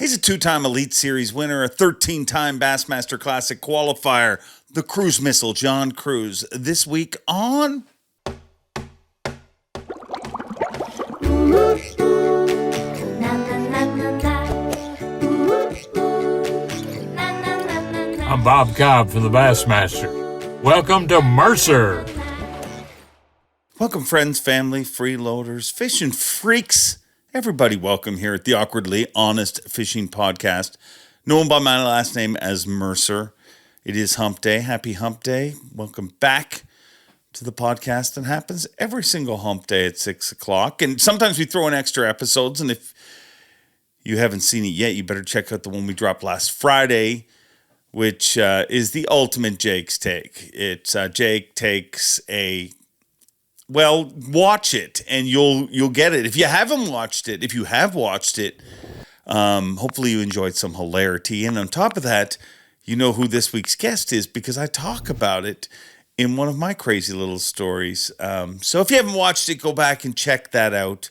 He's a 2-time Elite Series winner, a 13-time Bassmaster Classic qualifier, the cruise missile, John Cruz. This week on... I'm Bob Cobb from the Bassmaster. Welcome to Mercer. Welcome, friends, family, freeloaders, fishing freaks. Everybody welcome here at the Awkwardly Honest Fishing Podcast, known by my last name as Mercer. It is Hump Day. Happy Hump Day. Welcome back to the podcast that happens every single Hump Day at 6 o'clock. And sometimes we throw in extra episodes, and if you haven't seen it yet, you better check out the one we dropped last Friday, which is the ultimate Jake's Take. It's Jake takes a... Well, watch it, and you'll get it. If you haven't watched it, if you have watched it, hopefully you enjoyed some hilarity. And on top of that, you know who this week's guest is because I talk about it in one of my crazy little stories. So if you haven't watched it, go back and check that out.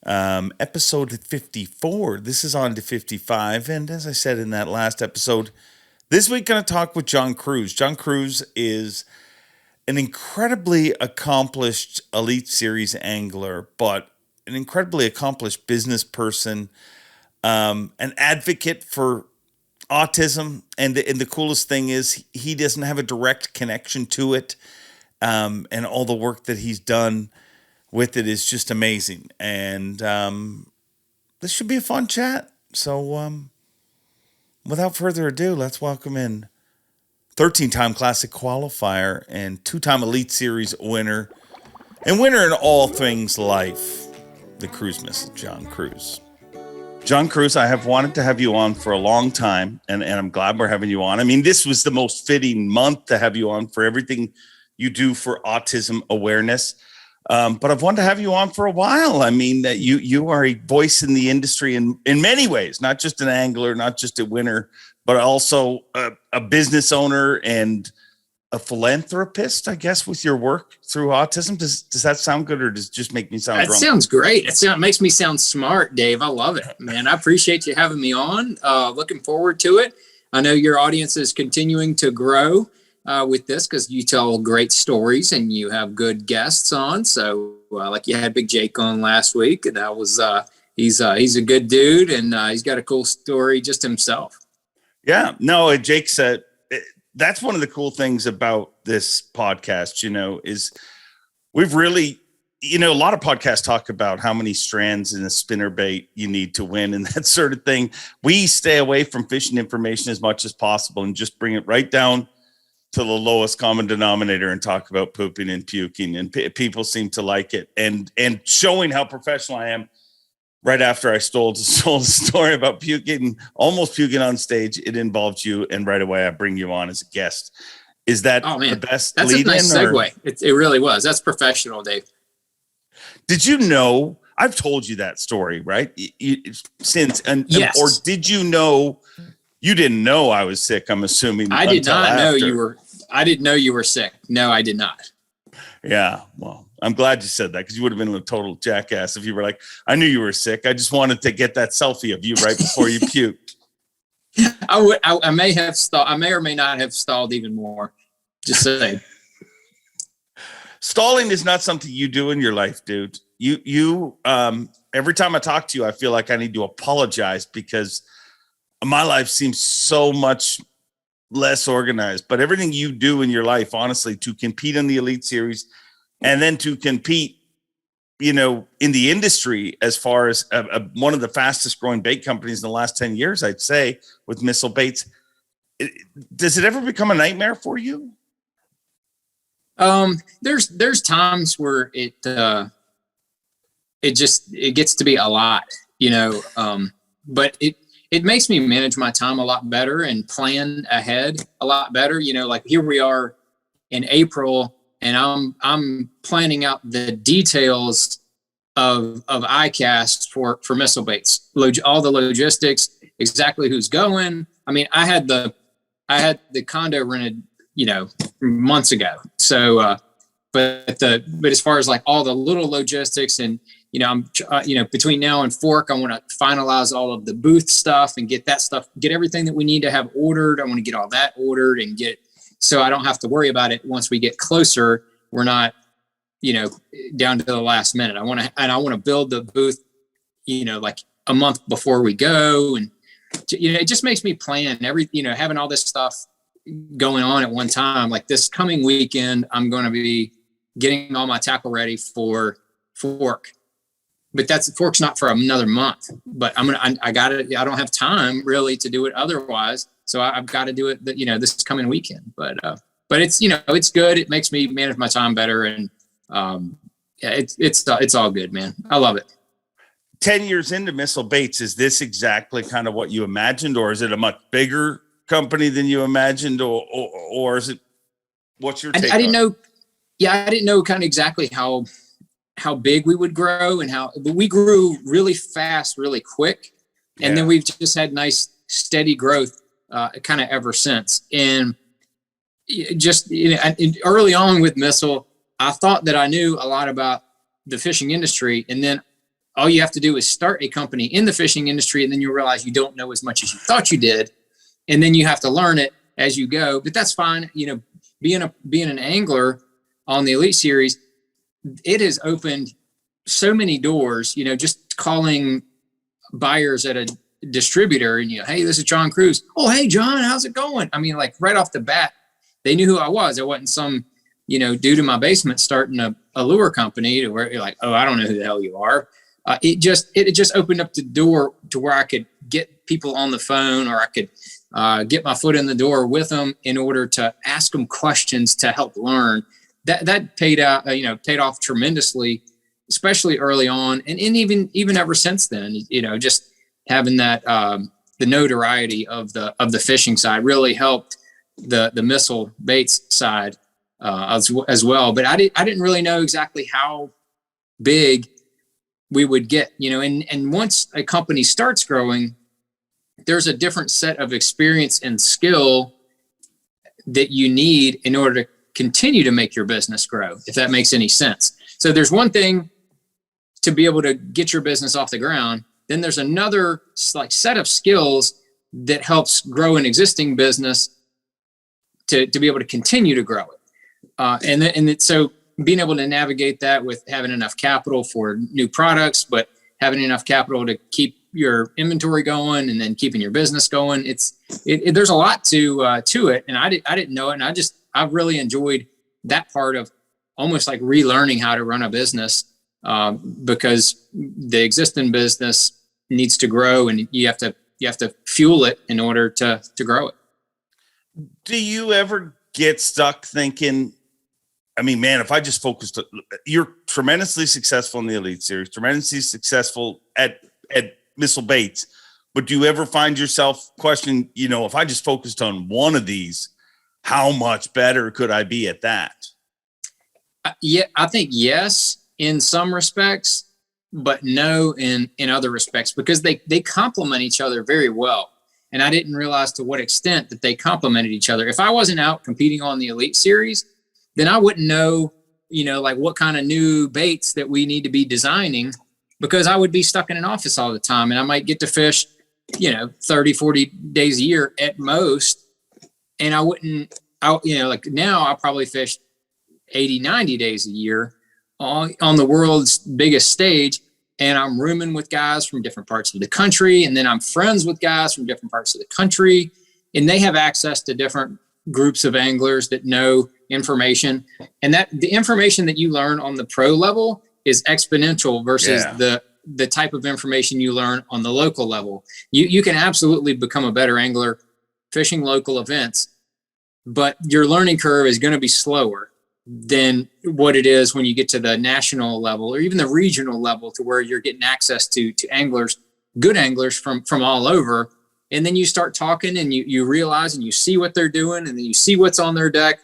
Episode 54. This is on to 55. And as I said in that last episode, this week going to talk with John Cruz. John Cruz is an incredibly accomplished Elite Series angler, but an incredibly accomplished business person, an advocate for autism. And the coolest thing is he doesn't have a direct connection to it. And all the work that he's done with it is just amazing. And this should be a fun chat. So without further ado, let's welcome in 13-time Classic qualifier and 2-time Elite Series winner and winner in all things life, the cruise missile, John Cruz. John Cruz, I have wanted to have you on for a long time, and I'm glad we're having you on. I mean, this was the most fitting month to have you on for everything you do for autism awareness. But I've wanted to have you on for a while. I mean, that you are a voice in the industry in many ways, not just an angler, not just a winner, but also a business owner and a philanthropist, I guess, with your work through autism. Does that sound good, or does it just make me sound drunk? That sounds great. It makes me sound smart, Dave. I love it, man. I appreciate you having me on. Looking forward to it. I know your audience is continuing to grow with this because you tell great stories and you have good guests on. So like you had Big Jake on last week, and that was he's a good dude, and he's got a cool story just himself. Yeah, no, Jake said that's one of the cool things about this podcast, is we've really, a lot of podcasts talk about how many strands in a spinnerbait you need to win and that sort of thing. We stay away from fishing information as much as possible and just bring it right down to the lowest common denominator and talk about pooping and puking. And people seem to like it. And showing how professional I am. Right after I told the story about almost puking on stage, it involved you, and right away I bring you on as a guest. Is that the best? That's a nice segue. It really was. That's professional, Dave. Did you know? I've told you that story, right? Yes. Or did you know? You didn't know I was sick. I'm assuming. I did not know you were. I didn't know you were sick. No, I did not. Yeah. Well, I'm glad you said that because you would have been a total jackass if you were like, I knew you were sick. I just wanted to get that selfie of you right before you puked. I may have stalled. I may or may not have stalled even more. Just saying. Stalling is not something you do in your life, dude. You every time I talk to you, I feel like I need to apologize because my life seems so much less organized. But everything you do in your life, honestly, to compete in the Elite Series and then to compete, in the industry as far as one of the fastest growing bait companies in the last 10 years, I'd say, with missile baits. Does it ever become a nightmare for you? There's times where it gets to be a lot, but it makes me manage my time a lot better and plan ahead a lot better. Like here we are in April, and I'm planning out the details of ICAST for missile baits, all the logistics, exactly who's going. I mean, I had the condo rented, months ago. So, but as far as like all the little logistics and between now and Fork, I want to finalize all of the booth stuff and get everything that we need to have ordered. I want to get all that ordered and so I don't have to worry about it once we get closer. We're not, down to the last minute. I want to build the booth, like a month before we go. And, it just makes me plan having all this stuff going on at one time. Like this coming weekend, I'm going to be getting all my tackle ready for Fork. But Fork's not for another month, but I don't have time really to do it otherwise. So I've got to do it this coming weekend, but it's, it's good. It makes me manage my time better. And, it's all good, man. I love it. 10 years into Missile Baits, is this exactly kind of what you imagined, or is it a much bigger company than you imagined, or is it, what's your take? I didn't know. Yeah. I didn't know kind of exactly how big we would grow but we grew really fast, really quick. And then we've just had nice, steady growth, kind of ever since. And just, early on with Missile, I thought that I knew a lot about the fishing industry. And then all you have to do is start a company in the fishing industry. And then you realize you don't know as much as you thought you did. And then you have to learn it as you go, but that's fine. Being an angler on the Elite Series, it has opened so many doors, just calling buyers at a distributor and, hey, this is John Cruz. Oh, hey, John, how's it going? I mean, like right off the bat, they knew who I was. I wasn't some, dude in my basement starting a lure company to where you're like, oh, I don't know who the hell you are. It just opened up the door to where I could get people on the phone, or I could get my foot in the door with them in order to ask them questions to help learn. That paid off tremendously, especially early on. And even ever since then, just having that, the notoriety of the fishing side really helped the Missile Baits side, as well. But I didn't really know exactly how big we would get, and once a company starts growing, there's a different set of experience and skill that you need in order to continue to make your business grow, if that makes any sense. So there's one thing to be able to get your business off the ground. Then there's another set of skills that helps grow an existing business to be able to continue to grow it. So being able to navigate that with having enough capital for new products, but having enough capital to keep your inventory going and then keeping your business going. There's a lot to it. And I didn't know it. And I've really enjoyed that part of almost like relearning how to run a business, because the existing business needs to grow and you have to fuel it in order to grow it. Do you ever get stuck thinking, I mean, man, if I just focused, you're tremendously successful in the Elite Series, tremendously successful at Missile Baits, but do you ever find yourself questioning, if I just focused on one of these, how much better could I be at that? Yeah, I think yes, in some respects, but no in other respects, because they complement each other very well. And I didn't realize to what extent that they complemented each other. If I wasn't out competing on the Elite Series, then I wouldn't know, like what kind of new baits that we need to be designing, because I would be stuck in an office all the time and I might get to fish, 30, 40 days a year at most. And like now I'll probably fish 80, 90 days a year on the world's biggest stage. And I'm rooming with guys from different parts of the country. And then I'm friends with guys from different parts of the country. And they have access to different groups of anglers that know information. And that the information that you learn on the pro level is exponential versus the type of information you learn on the local level. You can absolutely become a better angler fishing local events, but your learning curve is going to be slower than what it is when you get to the national level or even the regional level, to where you're getting access to anglers, good anglers from all over. And then you start talking and you realize and you see what they're doing, and then you see what's on their deck.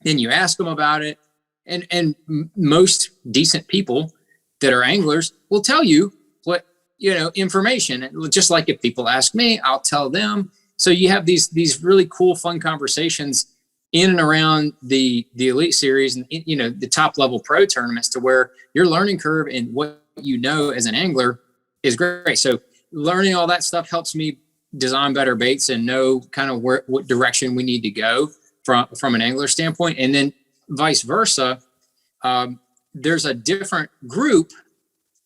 Then you ask them about it. And most decent people that are anglers will tell you what, information. Just like if people ask me, I'll tell them. So you have these really cool, fun conversations in and around the Elite Series and, the top level pro tournaments, to where your learning curve and what you know as an angler is great. So learning all that stuff helps me design better baits and know kind of what direction we need to go from an angler standpoint. And then vice versa, there's a different group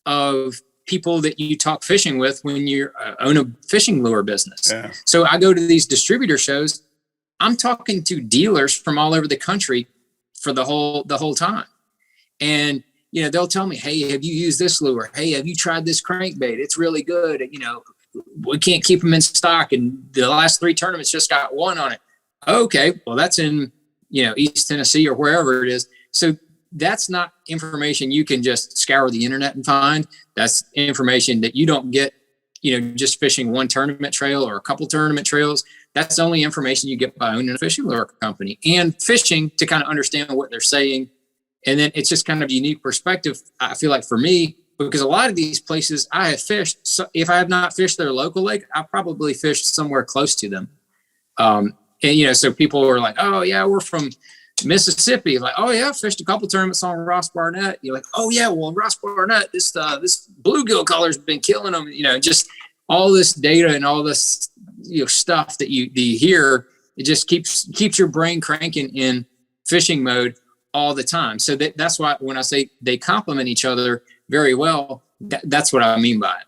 of people that you talk fishing with when you own a fishing lure business. Yeah. So I go to these distributor shows. I'm talking to dealers from all over the country for the whole time. And, you know, they'll tell me, hey, have you used this lure? Hey, have you tried this crankbait? It's really good. You know, we can't keep them in stock. And the last 3 tournaments just got one on it. Okay, well, that's in, you know, East Tennessee or wherever it is. So that's not information you can just scour the internet and find. That's information that you don't get, you know, just fishing one tournament trail or a couple tournament trails. That's the only information you get by owning a fishing lure company and fishing to kind of understand what they're saying. And then it's just kind of a unique perspective, I feel like, for me, because a lot of these places I have fished, so if I have not fished their local lake, I probably fished somewhere close to them. And, you know, so people are like, oh, yeah, we're from Mississippi. Like, oh, yeah, I fished a couple tournaments on Ross Barnett. You're like, oh, yeah, well, Ross Barnett, this bluegill color's been killing them. You know, just all this data and all this, you know, stuff that you hear, it just keeps your brain cranking in fishing mode all the time. So that's why when I say they complement each other very well, that's what I mean by it.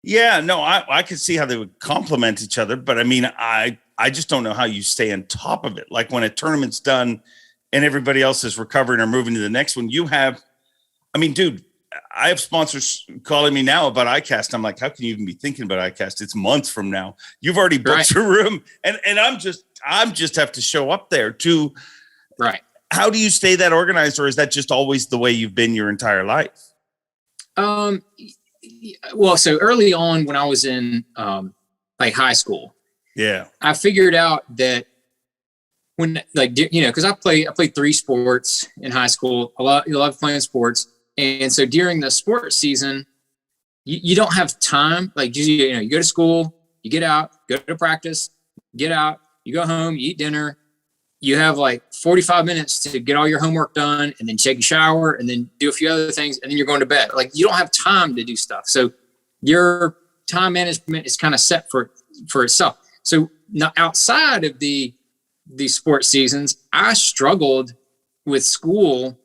Yeah, no, I could see how they would complement each other, but I mean, I just don't know how you stay on top of it. Like when a tournament's done and everybody else is recovering or moving to the next one, I mean, dude, I have sponsors calling me now about iCast. I'm like, how can you even be thinking about iCast? It's months from now. You've already booked your room, and I'm just have to show up there too. Right. How do you stay that organized, or is that just always the way you've been your entire life? Well, so early on when I was in like high school, yeah, I figured out that when, like, you know, because I played 3 sports in high school. I love playing sports, and so during the sports season, you don't have time. Like, you know, you go to school, you get out, go to practice, get out, you go home, you eat dinner. You have like 45 minutes to get all your homework done and then take a shower and then do a few other things. And then you're going to bed. Like, you don't have time to do stuff. So your time management is kind of set for itself. So now outside of the sports seasons, I struggled with school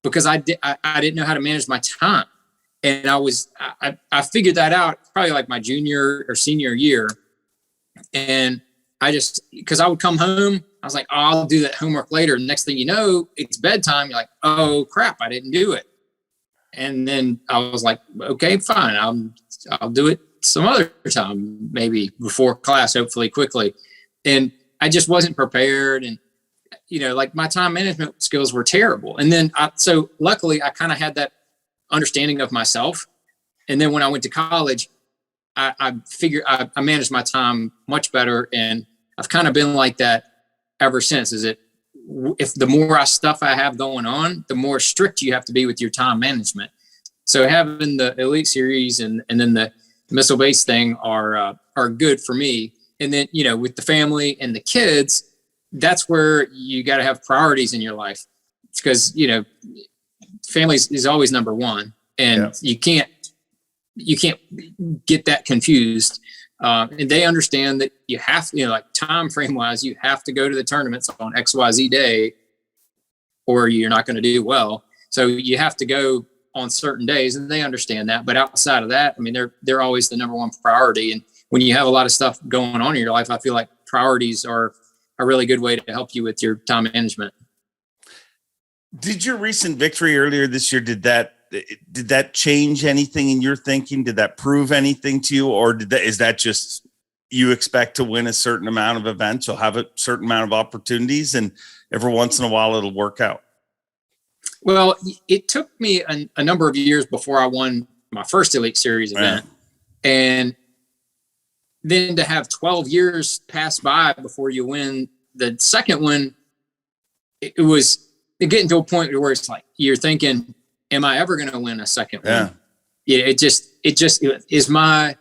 because I didn't know how to manage my time. And I figured that out probably like my junior or senior year. And because I would come home, I was like, oh, I'll do that homework later. Next thing you know, it's bedtime. You're like, oh crap, I didn't do it. And then I was like, okay, fine. I'll do it some other time, maybe before class, hopefully quickly. And I just wasn't prepared. And, you know, like my time management skills were terrible. And then so luckily I kind of had that understanding of myself. And then when I went to college, I figured I managed my time much better. And I've kind of been like that ever since. If the more stuff I have going on, the more strict you have to be with your time management. So having the Elite Series and then the missile base thing are good for me. And then, you know, with the family and the kids, that's where you got to have priorities in your life. It's because, you know, family is always number one, and you can't get that confused. And they understand that you have to, you know, like time frame wise, you have to go to the tournaments on XYZ day or you're not going to do well. So you have to go on certain days, and they understand that. But outside of that, I mean, they're always the number one priority. And when you have a lot of stuff going on in your life, I feel like priorities are a really good way to help you with your time management. Did your recent victory earlier this year, did that change anything in your thinking? Did that prove anything to you? Or is that just you expect to win a certain amount of events, you'll have a certain amount of opportunities, and every once in a while it'll work out? Well, it took me a number of years before I won my first Elite Series event. Yeah. And then to have 12 years pass by before you win the second one, it was getting to a point where it's like, you're thinking, am I ever going to win a second one? Yeah. It just is my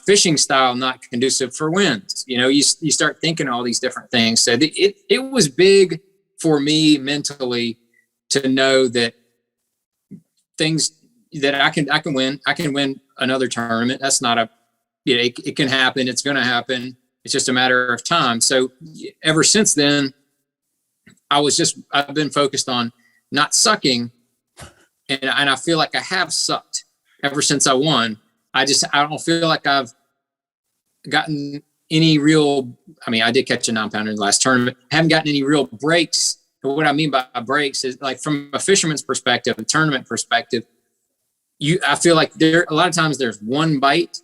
fishing style not conducive for wins? You know, you start thinking all these different things. So it was big for me mentally to know that things that I can win. I can win another tournament. That's not a, it can happen. It's going to happen. It's just a matter of time. So ever since then, I've been focused on not sucking. And I feel like I have sucked ever since I won. I don't feel like I've gotten any real, I did catch a 9-pounder in the last tournament. I haven't gotten any real breaks. And what I mean by breaks is, like, from a fisherman's perspective, a tournament perspective, I feel like a lot of times there's one bite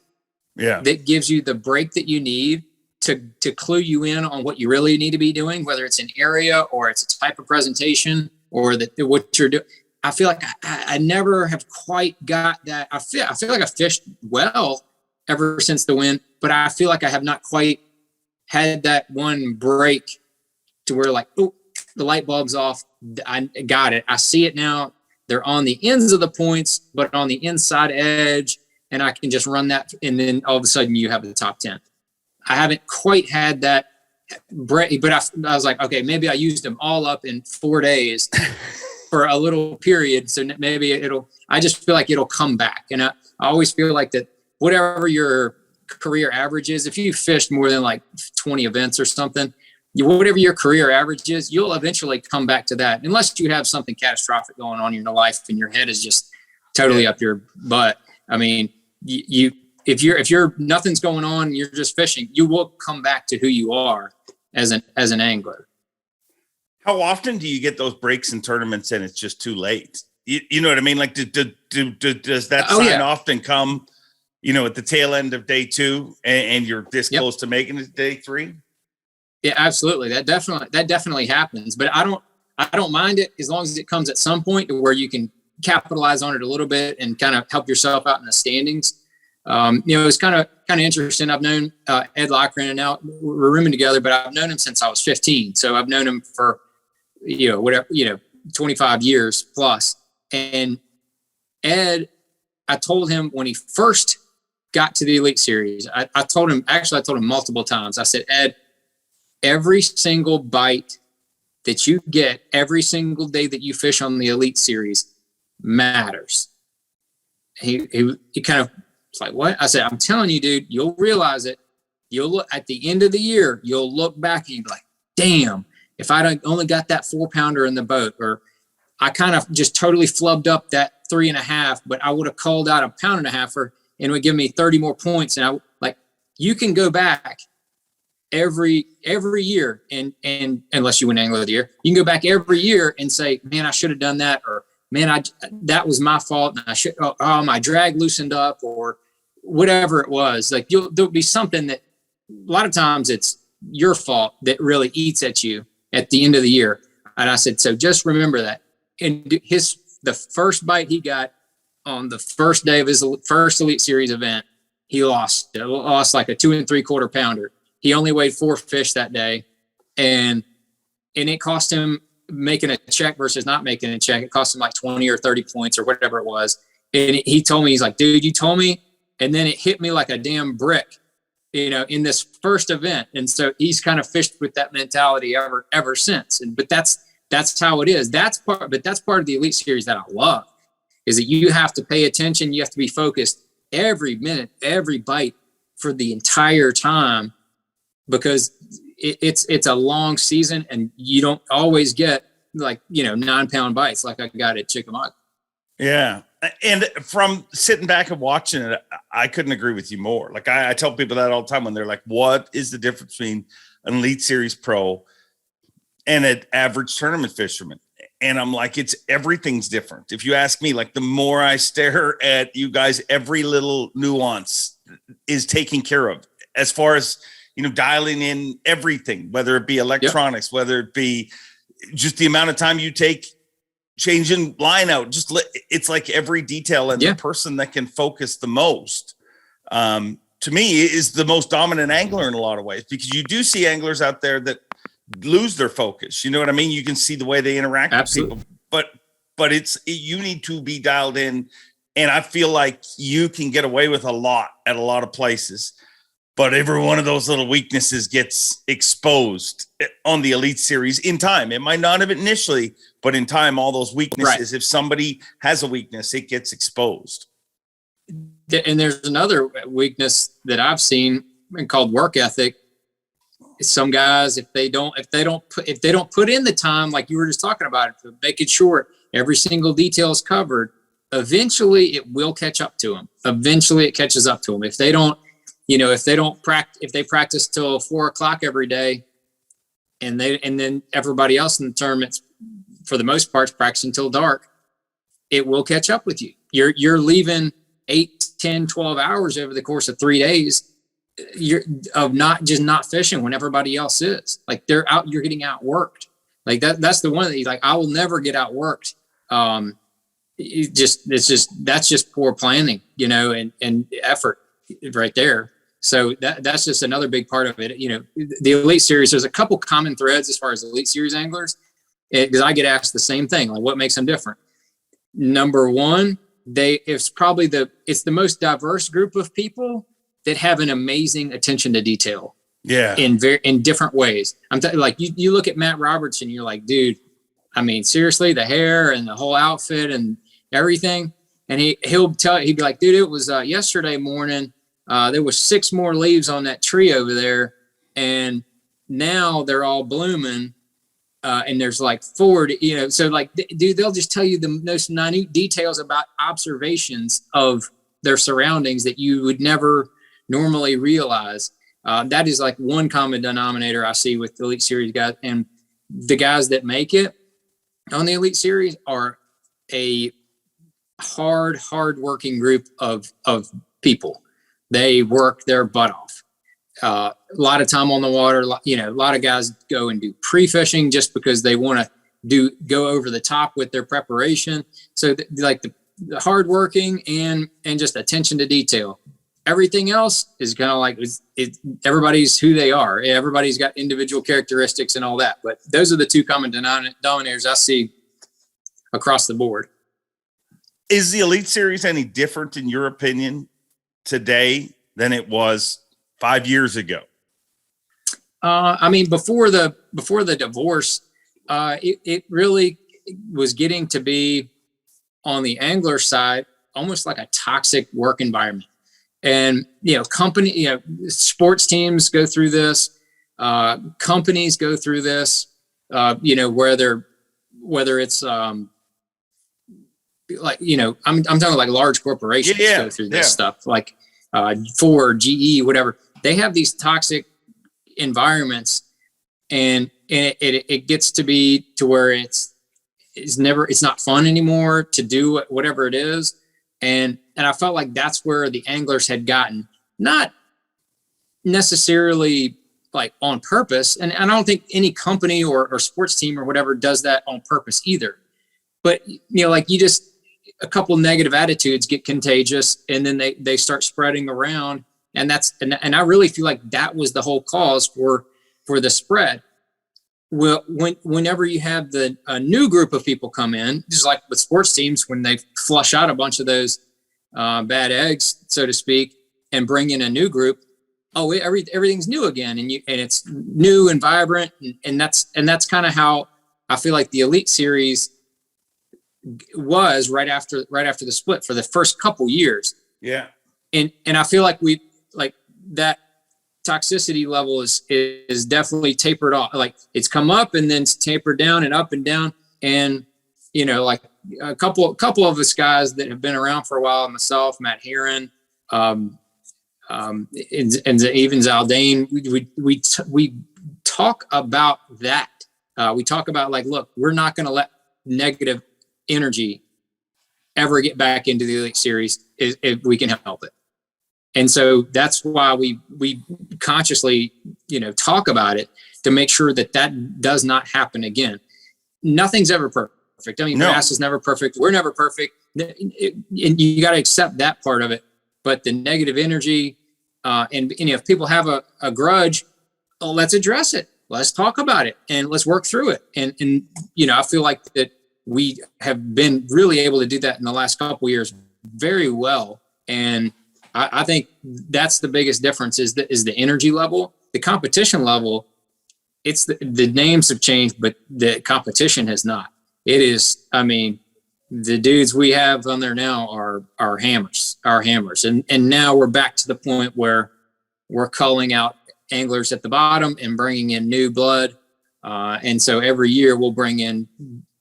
that gives you the break that you need to clue you in on what you really need to be doing, whether it's an area or it's a type of presentation or what you're doing. I feel like I never have quite got that. I feel like I fished well ever since the win, but I feel like I have not quite had that one break to where, like, oh, the light bulb's off. I got it. I see it now. They're on the ends of the points, but on the inside edge, and I can just run that, and then all of a sudden you have the top 10. I haven't quite had that break, but I was like, okay, maybe I used them all up in 4 days for a little period. So maybe I just feel like it'll come back. And I always feel like that whatever your career average is, if you fished more than like 20 events or something, whatever your career average is, you'll eventually come back to that, unless you have something catastrophic going on in your life and your head is just totally up your butt. If you're nothing's going on, you're just fishing, you will come back to who you are as an angler. How often do you get those breaks in tournaments and it's just too late? You know what I mean? Like, does that sign often come, at the tail end of day 2 and you're this close to making it to day 3? Yeah, absolutely. That definitely happens, but I don't mind it as long as it comes at some point to where you can capitalize on it a little bit and kind of help yourself out in the standings. It's kind of interesting. I've known Ed Lochran, and now we're rooming together, but I've known him since I was 15. So I've known him for 25 years plus. And Ed, I told him when he first got to the Elite Series, I told him multiple times. I said, Ed, every single bite that you get every single day that you fish on the Elite Series matters. He kind of was like, what? I said, I'm telling you, dude, you'll realize it. You'll look at the end of the year, you'll look back and you'll be like, damn, if I'd only got that 4-pounder in the boat, or I kind of just totally flubbed up that 3.5, but I would have called out a 1.5 pounds and it would give me 30 more points. And you can go back every year and unless you win Angler of the Year, you can go back every year and say, man, I should have done that, or man, that was my fault, and I should, my drag loosened up, or whatever it was. Like, there'll be something that a lot of times it's your fault that really eats at you at the end of the year. And I said, so just remember that. And the first bite he got on the first day of his first Elite Series event, he lost like a 2 3/4 pounder. He only weighed 4 fish that day, and it cost him, making a check versus not making a check, it cost him like 20 or 30 points or whatever it was. And he told me, he's like, dude, you told me, and then it hit me like a damn brick, in this first event. And so he's kind of fished with that mentality ever since. But that's how it is. That's part of the Elite Series that I love, is that you have to pay attention. You have to be focused every minute, every bite for the entire time, because it's a long season and you don't always get 9-pound bites like I got at Chickamauga. Yeah. And from sitting back and watching it, I couldn't agree with you more. Like, I tell people that all the time when they're like, what is the difference between an Elite Series pro and an average tournament fisherman? And I'm like, everything's different. If you ask me, like, the more I stare at you guys, every little nuance is taken care of, as far as, dialing in everything, whether it be electronics, whether it be just the amount of time you take changing line out. It's like every detail, and the person that can focus the most, to me, is the most dominant angler in a lot of ways, because you do see anglers out there that lose their focus. You know what I mean? You can see the way they interact with people, but you need to be dialed in. And I feel like you can get away with a lot at a lot of places. but every one of those little weaknesses gets exposed on the Elite Series in time. It might not have initially, but in time, all those weaknesses, if somebody has a weakness, it gets exposed. And there's another weakness that I've seen called work ethic. Some guys, if they don't put in the time, like you were just talking about, making sure every single detail is covered, eventually it will catch up to them. Eventually it catches up to them. If they practice till 4:00 every day, and then everybody else in the tournaments, for the most part, practicing until dark, it will catch up with you. You're leaving 8, 10, 12 hours over the course of 3 days. You're not fishing when everybody else is. Like, they're out, you're getting outworked. Like that's the one that like, I will never get outworked. That's just poor planning, and effort right there. So that's just another big part of it. The Elite Series, there's a couple common threads as far as Elite Series anglers, because I get asked the same thing, like what makes them different. Number one, it's the most diverse group of people that have an amazing attention to detail. Yeah. In different ways. Like you look at Matt Robertson, you're like, dude, I mean, seriously, the hair and the whole outfit and everything. And he'd be like, dude, it was yesterday morning. There was 6 more leaves on that tree over there, and now they're all blooming. And there's like 4, so like, dude, they'll just tell you the most minute details about observations of their surroundings that you would never normally realize. That is like one common denominator I see with the Elite Series guys. And the guys that make it on the Elite Series are a hard working group of go They work their butt off. A lot of time on the water. A lot of guys go and do pre-fishing just because they want to go over the top with their preparation. So the hard working and just attention to detail. Everything else is kind of like everybody's who they are. Everybody's got individual characteristics and all that. But those are the 2 common denominators I see across the board. Is the Elite Series any different, in your opinion, today than it was 5 years ago? I mean, before the divorce, it really was getting to be, on the angler side, almost like a toxic work environment. And, sports teams go through this, companies go through this, whether it's, I'm talking like large corporations go through this stuff, like Ford, GE, whatever. They have these toxic environments, and it gets to be to where it's not fun anymore to do whatever it is. And I felt like that's where the anglers had gotten, not necessarily like on purpose. And I don't think any company or sports team or whatever does that on purpose either. But, a couple negative attitudes get contagious, and then they start spreading around. And I really feel like that was the whole cause for the spread. Well, whenever you have a new group of people come in, just like with sports teams, when they flush out a bunch of those bad eggs, so to speak, and bring in a new group, everything's new again, and it's new and vibrant, and that's kind of how I feel like the Elite Series was right after the split for the first couple years. Yeah, and I feel like that toxicity level is definitely tapered off. Like, it's come up and then it's tapered down and up and down. And, like a couple of us guys that have been around for a while, myself, Matt Heron, and even Zaldane, we talk about that. We talk about, like, look, we're not going to let negative energy ever get back into the Elite Series if we can help it. And so that's why we consciously, talk about it, to make sure that does not happen again. Nothing's ever perfect. I mean, grass is never perfect. We're never perfect. And you got to accept that part of it. But the negative energy, and if people have a grudge, let's address it. Let's talk about it, and let's work through it. And I feel like that we have been really able to do that in the last couple of years very well. And I think that's the biggest difference is the energy level. The competition level, it's the names have changed, but the competition has not. It is, I mean, the dudes we have on there now are hammers. And now we're back to the point where we're culling out anglers at the bottom and bringing in new blood. And so every year we'll bring in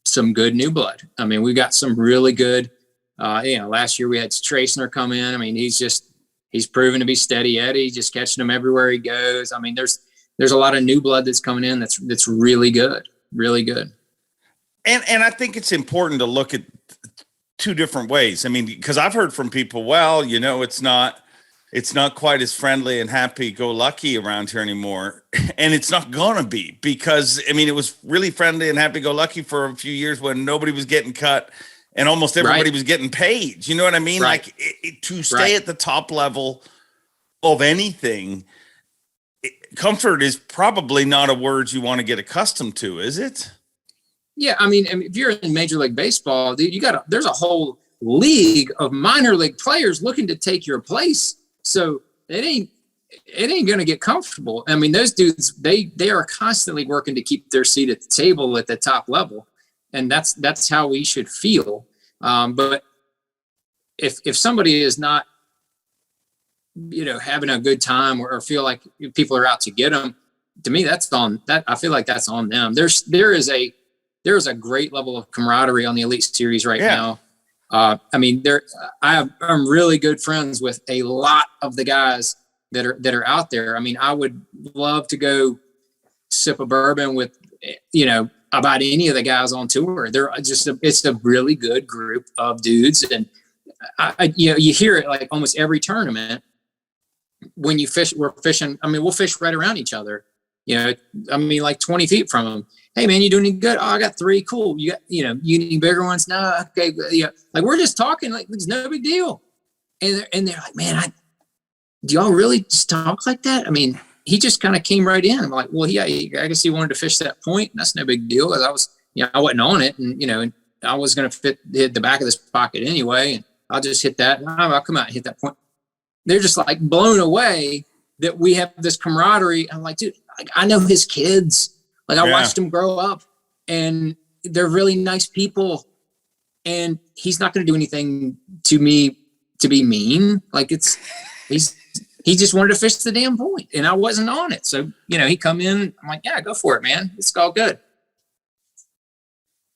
some good new blood. I mean, we got some really good, last year we had Tracner come in. I mean, he's proven to be steady Eddie, just catching them everywhere he goes. I mean, there's a lot of new blood that's coming in. That's really good. Really good. And I think it's important to look at two different ways. I mean, because I've heard from people, well, it's not quite as friendly and happy-go-lucky around here anymore. And it's not going to be, because, I mean, it was really friendly and happy-go-lucky for a few years when nobody was getting cut and almost everybody was getting paid. You know what I mean? Right. Like, to stay at the top level of anything, comfort is probably not a word you want to get accustomed to, is it? Yeah, I mean, if you're in Major League Baseball, dude, there's a whole league of minor league players looking to take your place. So it ain't going to get comfortable. I mean, those dudes, they are constantly working to keep their seat at the table at the top level. And that's how we should feel. But if somebody is not, having a good time or feel like people are out to get them, to me, I feel like that's on them. There is a great level of camaraderie on the Elite Series right now. I mean, I'm really good friends with a lot of the guys that are out there. I mean, I would love to go sip a bourbon with, about any of the guys on tour. It's a really good group of dudes. And you hear it like almost every tournament when we're fishing. I mean, we'll fish right around each other, like 20 feet from them. Hey man, you doing any good? Oh, I got 3. Cool. You got, you need bigger ones? No. Okay. Yeah. Like we're just talking, like it's no big deal. And they're like, man, do y'all really just talk like that? I mean, he just kind of came right in. I'm like, well, yeah, I guess he wanted to fish that point. And that's no big deal. Cause I was, I wasn't on it, and and I was going to hit the back of this pocket anyway. And I'll just hit that. I'll come out and hit that point. They're just like blown away that we have this camaraderie. I'm like, dude, I know his kids. Like I watched him grow up, and they're really nice people, and he's not going to do anything to me to be mean. Like he just wanted to fish the damn point, and I wasn't on it. So, he come in, I'm like, yeah, go for it, man. It's all good.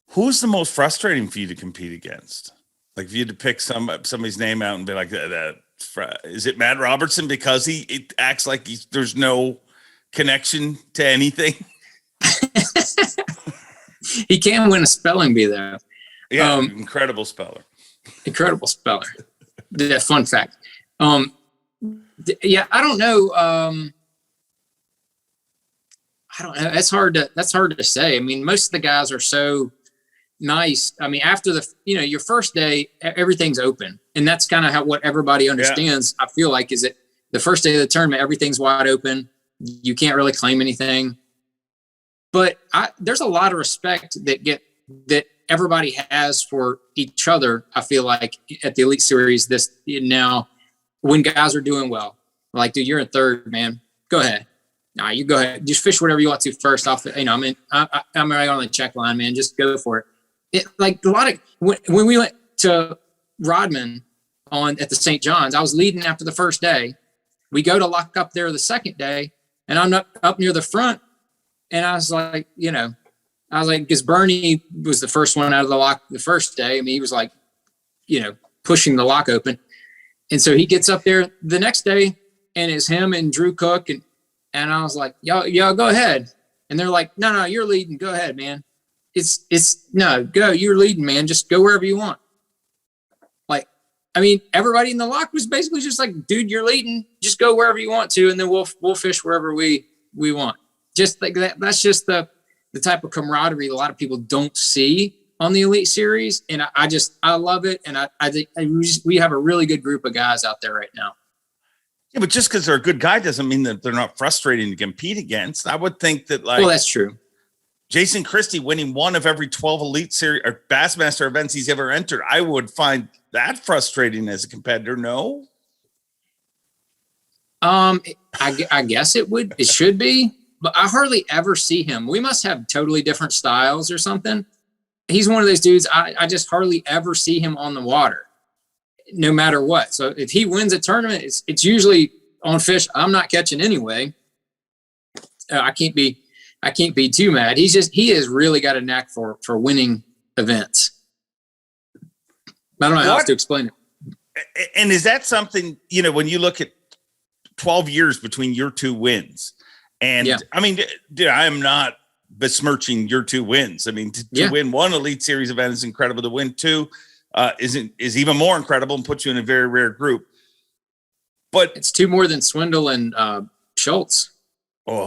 Who's the most frustrating for you to compete against? Like if you had to pick somebody's name out and be like, is it Matt Robertson because it acts like there's no connection to anything? He can win a spelling bee though. Yeah, incredible speller. Incredible speller. The fun fact. Yeah, I don't know. I don't know. That's hard to say. I mean, most of the guys are so nice. I mean, after your first day, everything's open, and that's kind of what everybody understands. Yeah. I feel like is that the first day of the tournament, everything's wide open. You can't really claim anything. But there's a lot of respect that everybody has for each other. I feel like at the Elite Series now, when guys are doing well, like, dude, you're in third, man. Go ahead. Nah, you go ahead. Just fish whatever you want to first off. I'm right on the check line, man. Just go for it. Like a lot of when we went to Rodman at the St. John's, I was leading after the first day. We go to lock up there the second day, and I'm up near the front. And I was like, because Bernie was the first one out of the lock the first day. I mean, he was like, pushing the lock open. And so he gets up there the next day, and it's him and Drew Cook. And I was like, y'all go ahead. And they're like, no, you're leading. Go ahead, man. Go. You're leading, man. Just go wherever you want. Like, I mean, everybody in the lock was basically just like, dude, you're leading. Just go wherever you want to. And then we'll fish wherever we want. Just like that. That's just the type of camaraderie a lot of people don't see on the Elite Series. And I love it. And I think we have a really good group of guys out there right now. Yeah, but just because they're a good guy doesn't mean that they're not frustrating to compete against. I would think that well, that's true. Jason Christie winning one of every 12 Elite Series or Bassmaster events he's ever entered, I would find that frustrating as a competitor. No. I guess it should be, but I hardly ever see him. We must have totally different styles or something. He's one of those dudes. I just hardly ever see him on the water, no matter what. So if he wins a tournament, it's usually on fish I'm not catching anyway. I can't be too mad. He has really got a knack for winning events. I don't know how else to explain it. And is that something, when you look at 12 years between your two wins, and I mean, dude, I am not besmirching your two wins. I mean, to win one Elite Series event is incredible. To win two is even more incredible and puts you in a very rare group. But it's two more than Swindle and Schultz. Oh,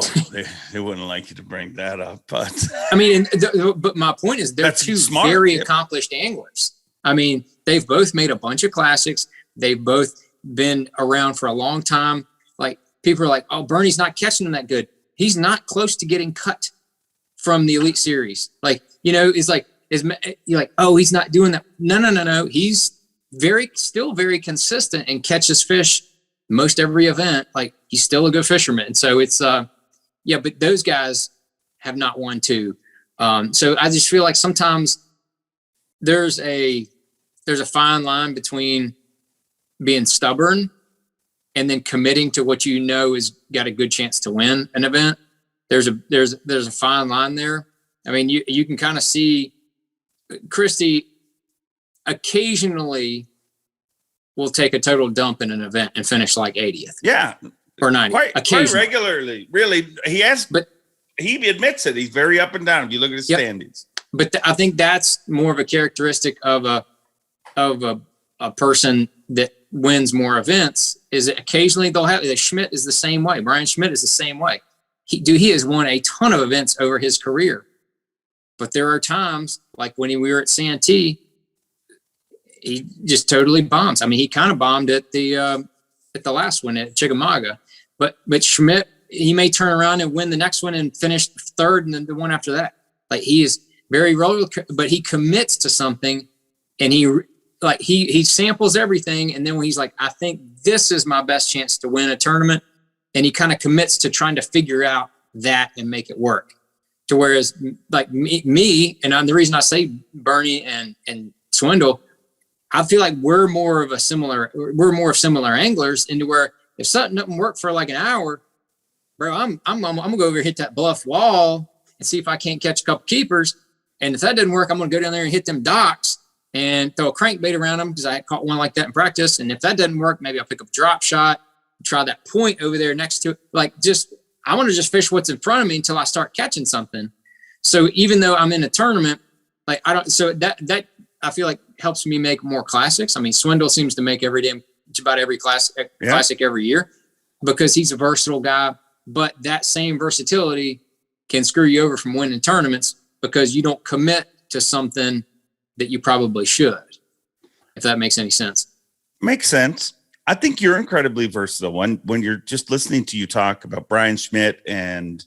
they wouldn't like you to bring that up, but I mean, but my point is they're two very accomplished anglers. I mean, they've both made a bunch of classics. They've both been around for a long time. Like people are like, "Oh, Bernie's not catching them that good." He's not close to getting cut from the Elite Series. Like, it's like you're like, "Oh, he's not doing that." No. He's still very consistent and catches fish most every event. Like he's still a good fisherman. So it's but those guys have not won too. So I just feel like sometimes there's a fine line between being stubborn and then committing to what is got a good chance to win an event. There's a fine line there. I mean, you can kind of see Christy occasionally will take a total dump in an event and finish like 80th. Yeah. Or 90th. Quite regularly. Really. He admits it. He's very up and down if you look at his standings. But I think that's more of a characteristic of a person that wins more events, is that occasionally they'll have, Schmidt is the same way. Brian Schmidt is the same way. He has won a ton of events over his career. But there are times, like when we were at Santee, he just totally bombs. I mean, he kind of bombed at the last one at Chickamauga, but Schmidt, he may turn around and win the next one and finish third, and then the one after that. Like he is very but he commits to something, and he samples everything, and then when he's like, I think this is my best chance to win a tournament, and he kind of commits to trying to figure out that and make it work. To whereas like me, and the reason I say Bernie and Swindle, I feel like we're more similar anglers, into where if something doesn't work for like an hour, bro, I'm gonna go over here, hit that bluff wall and see if I can't catch a couple keepers. And if that doesn't work, I'm gonna go down there and hit them docks and throw a crankbait around them, because I caught one like that in practice. And if that doesn't work, maybe I'll pick up a drop shot, try that point over there next to it. Like I want to just fish what's in front of me until I start catching something. So even though I'm in a tournament, like that I feel like helps me make more classics. I mean, Swindle seems to make about every classic every year, because he's a versatile guy. But that same versatility can screw you over from winning tournaments, because you don't commit to something that you probably should, if that makes any sense. Makes sense. I think you're incredibly versatile. When you're just listening to you talk about Brian Schmidt and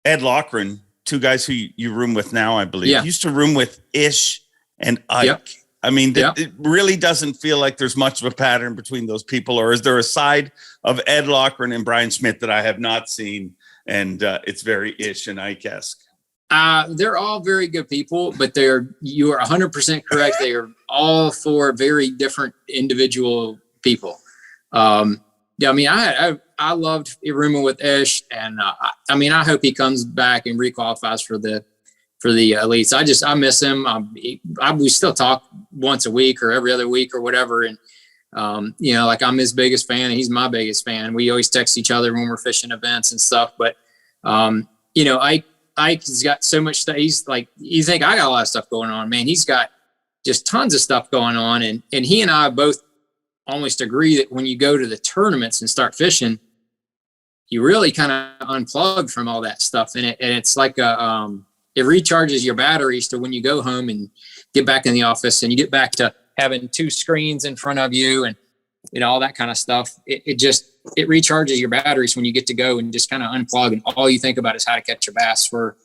Ed Loughran, two guys who you room with now, I believe. You used to room with Ish and Ike. Yep. I mean, it really doesn't feel like there's much of a pattern between those people. Or is there a side of Ed Loughran and Brian Schmidt that I have not seen, and it's very Ish and Ike-esque? They're all very good people, but you are 100% correct. They are all four very different individual people. I mean, I loved rooming with Ish, and I hope he comes back and requalifies for the elites. I miss him. We still talk once a week or every other week or whatever. And, like I'm his biggest fan and he's my biggest fan. We always text each other when we're fishing events and stuff. But, Ike's got so much stuff. He's like, you think I got a lot of stuff going on, man. He's got just tons of stuff going on. And he and I both almost agree that when you go to the tournaments and start fishing, you really kind of unplug from all that stuff. And it's like it recharges your batteries to when you go home and get back in the office and you get back to having two screens in front of you and all that kind of stuff. It recharges your batteries when you get to go and just kind of unplug, and all you think about is how to catch your bass for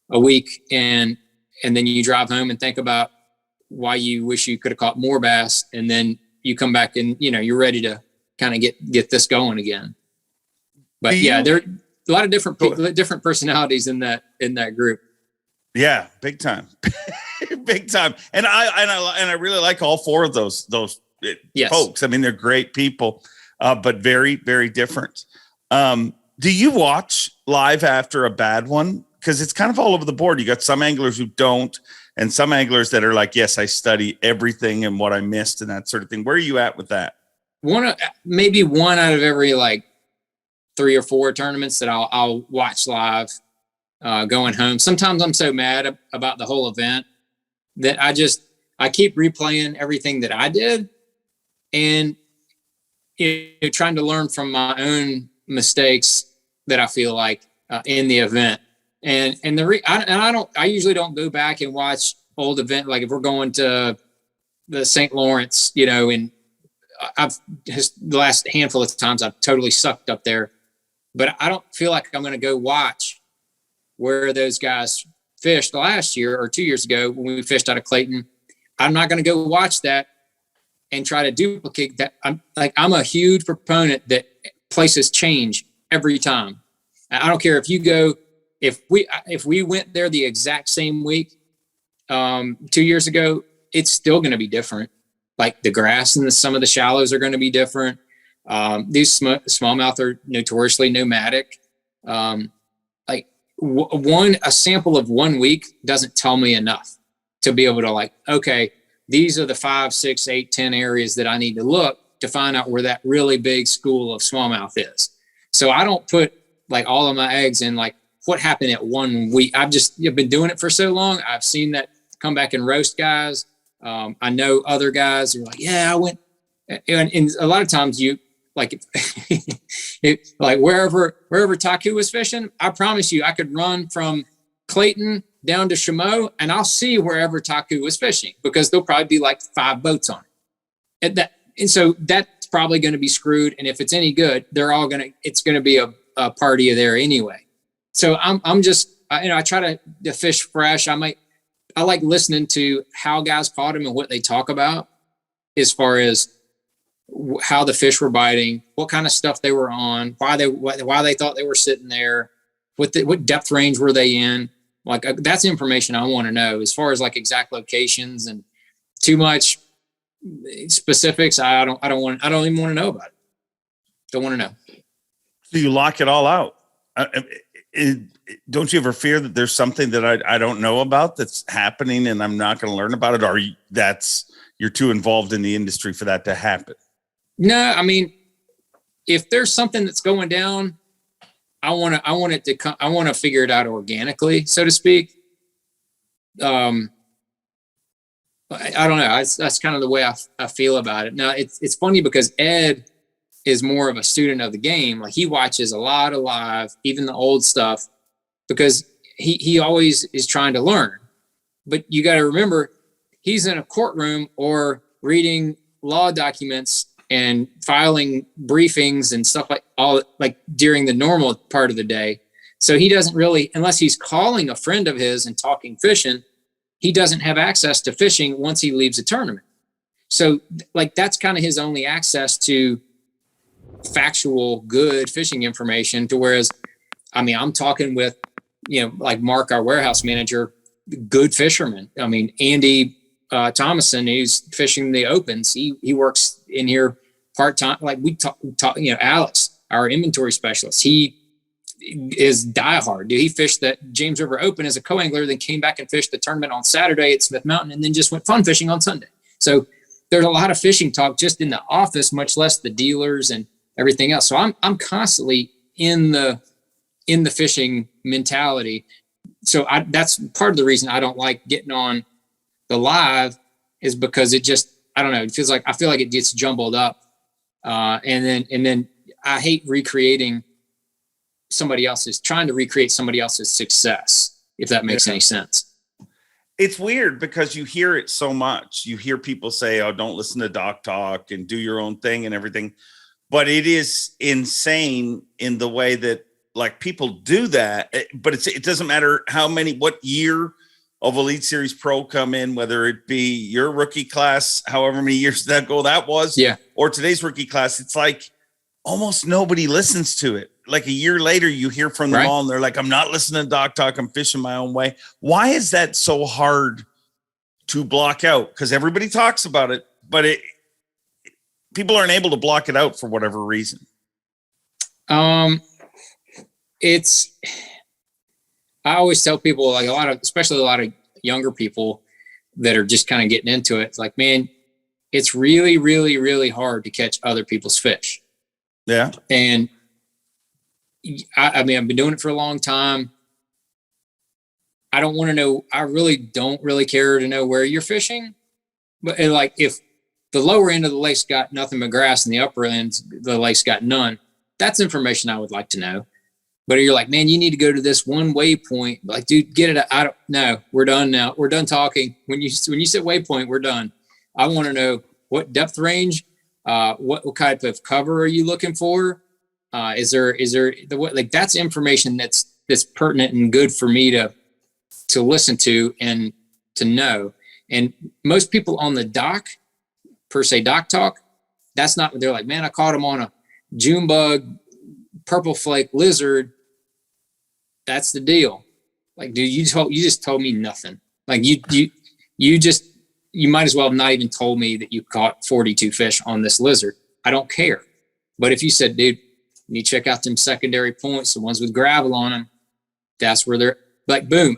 a week. And then you drive home and think about why you wish you could have caught more bass. And then you come back and, you're ready to kind of get this going again. But yeah, there are a lot of different people, different personalities in that group. Yeah, big time. Big time. And I really like all four of those Yes. folks. I mean, they're great people, but very, very different. Do you watch live after a bad one? Because it's kind of all over the board. You got some anglers who don't, and some anglers that are like, yes, I study everything and what I missed and that sort of thing. Where are you at with that? Maybe one out of every like 3 or 4 tournaments that I'll watch live going home. Sometimes I'm so mad about the whole event that I keep replaying everything that I did and trying to learn from my own mistakes that I feel like in the event. And I usually don't go back and watch old event. Like if we're going to the St. Lawrence, and the last handful of times I've totally sucked up there, but I don't feel like I'm going to go watch where those guys fished last year or 2 years ago when we fished out of Clayton. I'm not going to go watch that and try to duplicate that. I'm a huge proponent that places change every time. I don't care if you go, if we went there the exact same week 2 years ago, it's still going to be different. Like the grass and some of the shallows are going to be different. These smallmouth are notoriously nomadic. A sample of 1 week doesn't tell me enough to be able to okay, these are the 5, 6, 8, 10 areas that I need to look to find out where that really big school of smallmouth is. So I don't put all of my eggs in what happened at 1 week. I've been doing it for so long. I've seen that come back and roast guys. I know other guys who are yeah, I went, and a lot of times you wherever Taku was fishing, I promise you, I could run from Clayton down to Chameau and I'll see wherever Taku was fishing because there'll probably be 5 boats on it. And so that's probably going to be screwed. And if it's any good, it's going to be a party there anyway. So I try to fish fresh. I like listening to how guys caught them and what they talk about as far as how the fish were biting, what kind of stuff they were on, why they thought they were sitting there, what depth range were they in. That's information I want to know as far as exact locations and too much specifics. I don't even want to know about it. Don't want to know. So you lock it all out. Don't you ever fear that there's something that I don't know about that's happening and I'm not going to learn about it? Or you're too involved in the industry for that to happen? No, I mean, if there's something that's going down, I want to figure it out organically, so to speak. I don't know. That's kind of the way I feel about it. Now it's funny because Ed is more of a student of the game. He watches a lot of live, even the old stuff, because he always is trying to learn. But you got to remember, he's in a courtroom or reading law documents and filing briefings and stuff during the normal part of the day. So he doesn't really, unless he's calling a friend of his and talking fishing, he doesn't have access to fishing once he leaves a tournament. So that's kind of his only access to factual, good fishing information. To whereas, I'm talking with, Mark, our warehouse manager, good fisherman. Andy Thomason, who's fishing the opens. He works in here part-time. We talk, Alex, our inventory specialist, he is diehard. Dude, he fished that James River Open as a co-angler, then came back and fished the tournament on Saturday at Smith Mountain, and then just went fun fishing on Sunday. So there's a lot of fishing talk just in the office, much less the dealers and everything else. So I'm constantly in the fishing mentality. So that's part of the reason I don't like getting on the live, is because it just, I don't know, I feel like it gets jumbled up. And then I hate trying to recreate somebody else's success, if that makes any sense. It's weird because you hear it so much. You hear people say, oh, don't listen to Doc Talk and do your own thing and everything. But it is insane in the way that people do that. But it doesn't matter what year of Elite Series Pro come in, whether it be your rookie class, however many years ago that was, or today's rookie class. It's almost nobody listens to it. like a year later, you hear from them all and they're like, I'm not listening to Doc Talk. I'm fishing my own way. Why is that so hard to block out? Because everybody talks about it, but people aren't able to block it out for whatever reason. I always tell people, like especially a lot of younger people that are just kind of getting into it. It's like, man, it's really, really, really hard to catch other people's fish. Yeah. And I mean, I've been doing it for a long time. I don't want to know. I really don't really care to know where you're fishing. But like, if the lower end of the lake's got nothing but grass and the upper end, the lake's got none, that's information I would like to know. But you're like, man, you need to go to this one waypoint. Like, dude, get it. No, we're done now. We're done talking. When you said waypoint, we're done. I want to know what depth range, what type of cover are you looking for? Is there like, that's information that's pertinent and good for me to listen to and to know. And most people on the dock, per se, dock talk, that's not, they're like, man, I caught him on a June bug, purple flake lizard. That's the deal. Like, dude, you just told me nothing. Like you might as well have not even told me that you caught 42 fish on this lizard. I don't care. But if you said, dude, you check out them secondary points, the ones with gravel on them, that's where they're like, boom,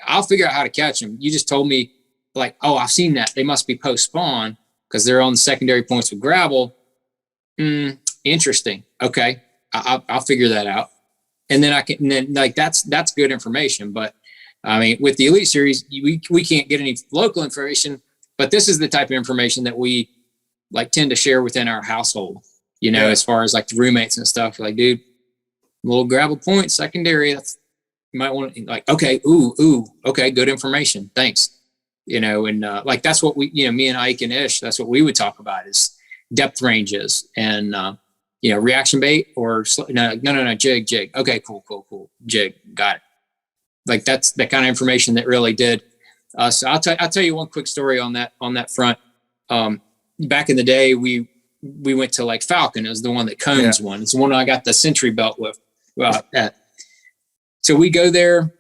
I'll figure out how to catch them. You just told me, like, oh, I've seen that. They must be post spawn because they're on the secondary points with gravel. Interesting. Okay. I'll figure that out. And then like, that's good information. But I mean, with the Elite Series, we can't get any local information, but this is the type of information that we like tend to share within our household, as far as like the roommates and stuff. Like, dude, little gravel point, secondary, you might want to, like, okay, okay, good information. Thanks. And like, that's what we, me and Ike and Ish, that's what we would talk about is depth ranges and, reaction bait or no, jig. Okay, cool. Jig. Got it. Like, that's the kind of information that really did. So I'll tell you one quick story on that front. Back in the day, we went to like Falcon. It was the one that Combs won. It's the one I got the Century belt with. So we go there.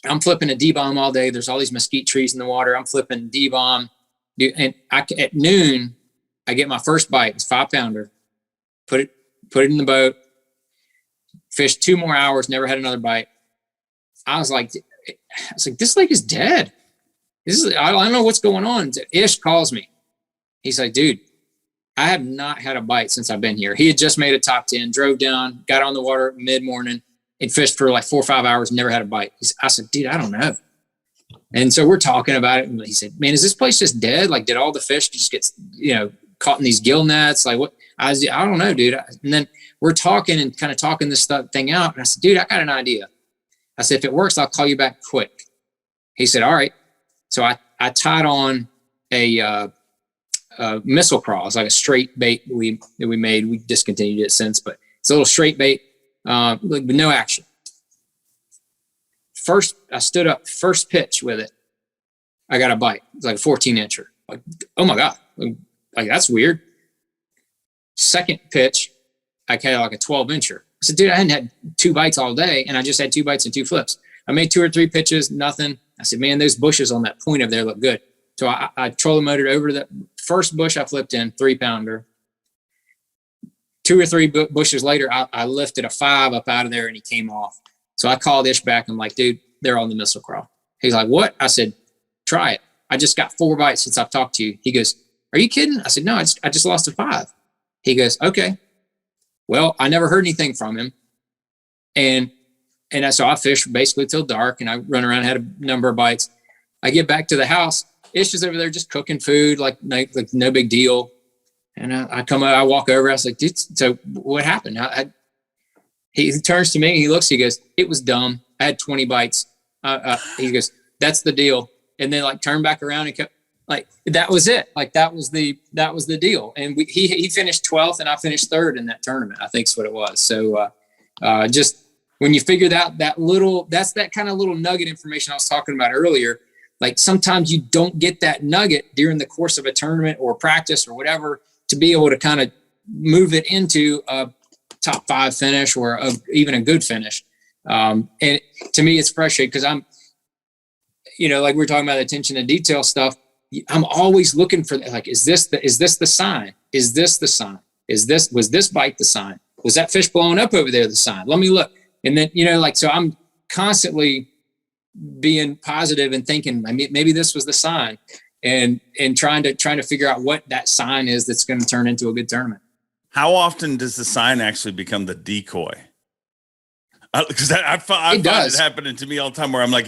I'm flipping a D-bomb all day. There's all these mesquite trees in the water. I'm flipping D-bomb. And at noon, I get my first bite. It's 5-pounder. Put it in the boat. Fished 2 more hours. Never had another bite. I was like, this lake is dead. I don't know what's going on. Ish calls me. He's like, dude, I have not had a bite since I've been here. He had just made a top 10, drove down, got on the water mid-morning, and fished for like 4 or 5 hours, never had a bite. I said, dude, I don't know. And so we're talking about it. And he said, man, is this place just dead? Like, did all the fish just get, caught in these gill nets? Like, what? I don't know, dude. And then we're talking and kind of talking this thing out. And I said, dude, I got an idea. I said, if it works, I'll call you back quick. He said, all right. So I tied on a missile crawl. It's like a straight bait that we made. We discontinued it since, but it's a little straight bait with no action. First, I stood up, first pitch with it. I got a bite. It's like a 14-incher. Like, oh my God. Like, that's weird. Second pitch, I had like a 12-incher. I said, dude, I hadn't had 2 bites all day, and I just had 2 bites and 2 flips. I made 2 or 3 pitches, nothing. I said, man, those bushes on that point over there look good. So I trolling motored over to that first bush I flipped in, 3-pounder. 2 or 3 bushes later, I lifted a 5 up out of there, and he came off. So I called Ish back. I'm like, dude, they're on the missile crawl. He's like, what? I said, try it. I just got 4 bites since I've talked to you. He goes, are you kidding? I said, no, I just lost a 5. He goes, okay. Well, I never heard anything from him. And so I fished basically till dark, and I run around, had a number of bites. I get back to the house. Ish is over there just cooking food, like no big deal. And I come out, I walk over. I was like, dude, so what happened? He turns to me, he looks, he goes, it was dumb. I had 20 bites. He goes, that's the deal. And then like turned back around and kept like, that was it. Like that was the deal. And he finished 12th and I finished 3rd in that tournament. I think is what it was. So just when you figured out that's that kind of little nugget information I was talking about earlier. Like sometimes you don't get that nugget during the course of a tournament or practice or whatever to be able to kind of move it into a top 5 finish or even a good finish. And to me, it's frustrating because I'm, like we're talking about attention to detail stuff. I'm always looking for like, is this the sign? Is this the sign? Was this bite the sign? Was that fish blowing up over there the sign? Let me look. And then, so I'm constantly being positive and thinking maybe this was the sign, and trying to figure out what that sign is that's going to turn into a good tournament. How often does the sign actually become the decoy? Because I find it happening to me all the time where I'm like,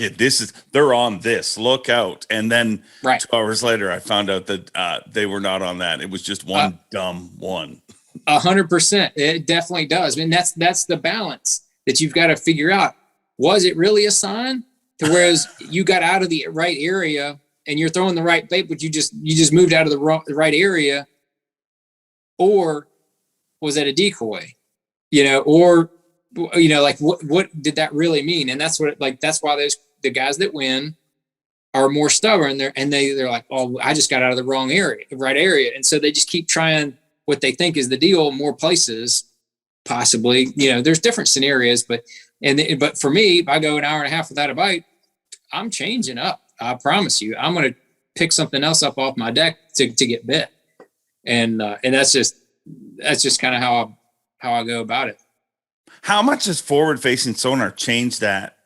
they're on this, look out. And then 2 hours later, I found out that they were not on that. It was just one dumb one. 100%. It definitely does. I mean, that's the balance that you've got to figure out. Was it really a sign? To whereas you got out of the right area and you're throwing the right bait, but you just moved out of the right area, or was it a decoy? Or like what did that really mean? And that's that's why the guys that win are more stubborn. They're like, oh, I just got out of the right area. And so they just keep trying what they think is the deal more places, possibly. There's different scenarios, but for me, if I go an hour and a half without a bite, I'm changing up. I promise you, I'm going to pick something else up off my deck to get bit. And that's just kind of how I go about it. How much has forward-facing sonar changed that?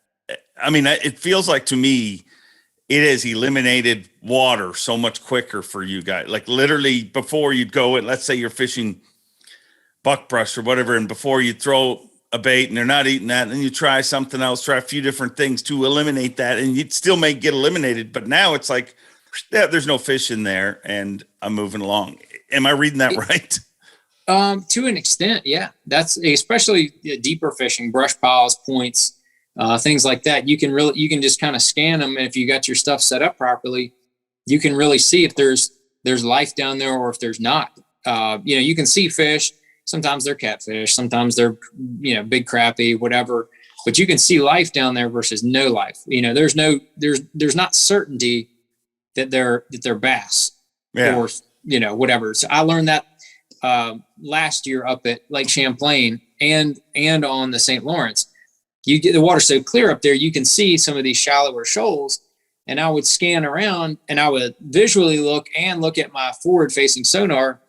I mean, it feels like to me, it has eliminated water so much quicker for you guys. Like literally before you'd go and let's say you're fishing buckbrush or whatever, and before you throw a bait and they're not eating that, and you try something else, try a few different things to eliminate that, and you'd still may get eliminated. But now it's like, yeah, there's no fish in there and I'm moving along. Am I reading that right? To an extent, yeah. That's especially deeper fishing, brush piles, points, things like that. You can just kind of scan them, and if you got your stuff set up properly, you can really see if there's life down there or if there's not. You can see fish. Sometimes they're catfish, sometimes they're big crappie, whatever. But you can see life down there versus no life. There's not certainty that they're bass or whatever. So I learned that last year up at Lake Champlain and on the St. Lawrence. You get the water so clear up there, you can see some of these shallower shoals. And I would scan around and I would visually look at my forward-facing sonar.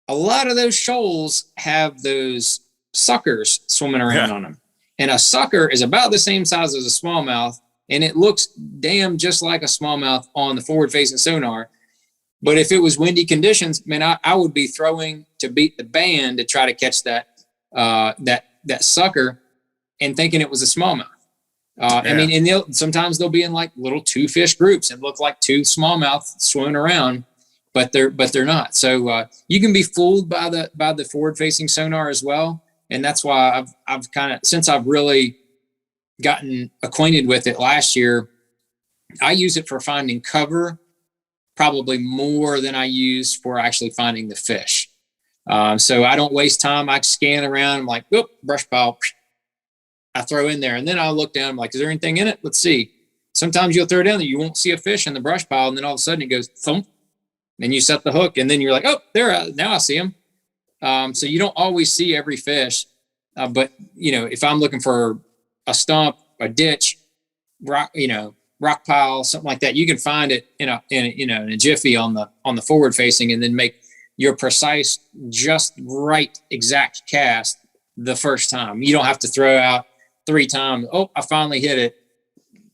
A lot of those shoals have those suckers swimming around on them. And a sucker is about the same size as a smallmouth, and it looks damn just like a smallmouth on the forward-facing sonar. But if it was windy conditions, man, I would be throwing to beat the band to try to catch that sucker and thinking it was a smallmouth. I mean, and sometimes they'll be in like little 2-fish groups and look like 2 smallmouth swimming around, but they're not. So you can be fooled by the forward-facing sonar as well, and that's why I've kind of, since I've really gotten acquainted with it last year, I use it for finding cover probably more than I use for actually finding the fish. So I don't waste time. I scan around. I'm like, whoop, brush pile. I throw in there, and then I'll look down. I'm like, is there anything in it? Let's see. Sometimes you'll throw down there, you won't see a fish in the brush pile, and then all of a sudden it goes thump, and you set the hook, and then you're like, oh, there, now I see him. So you don't always see every fish, but if I'm looking for a stump, a ditch, rock pile, something like that, you can find it in a jiffy on the forward facing, and then make your precise, just right, exact cast the first time. You don't have to throw out 3 times. Oh, I finally hit it.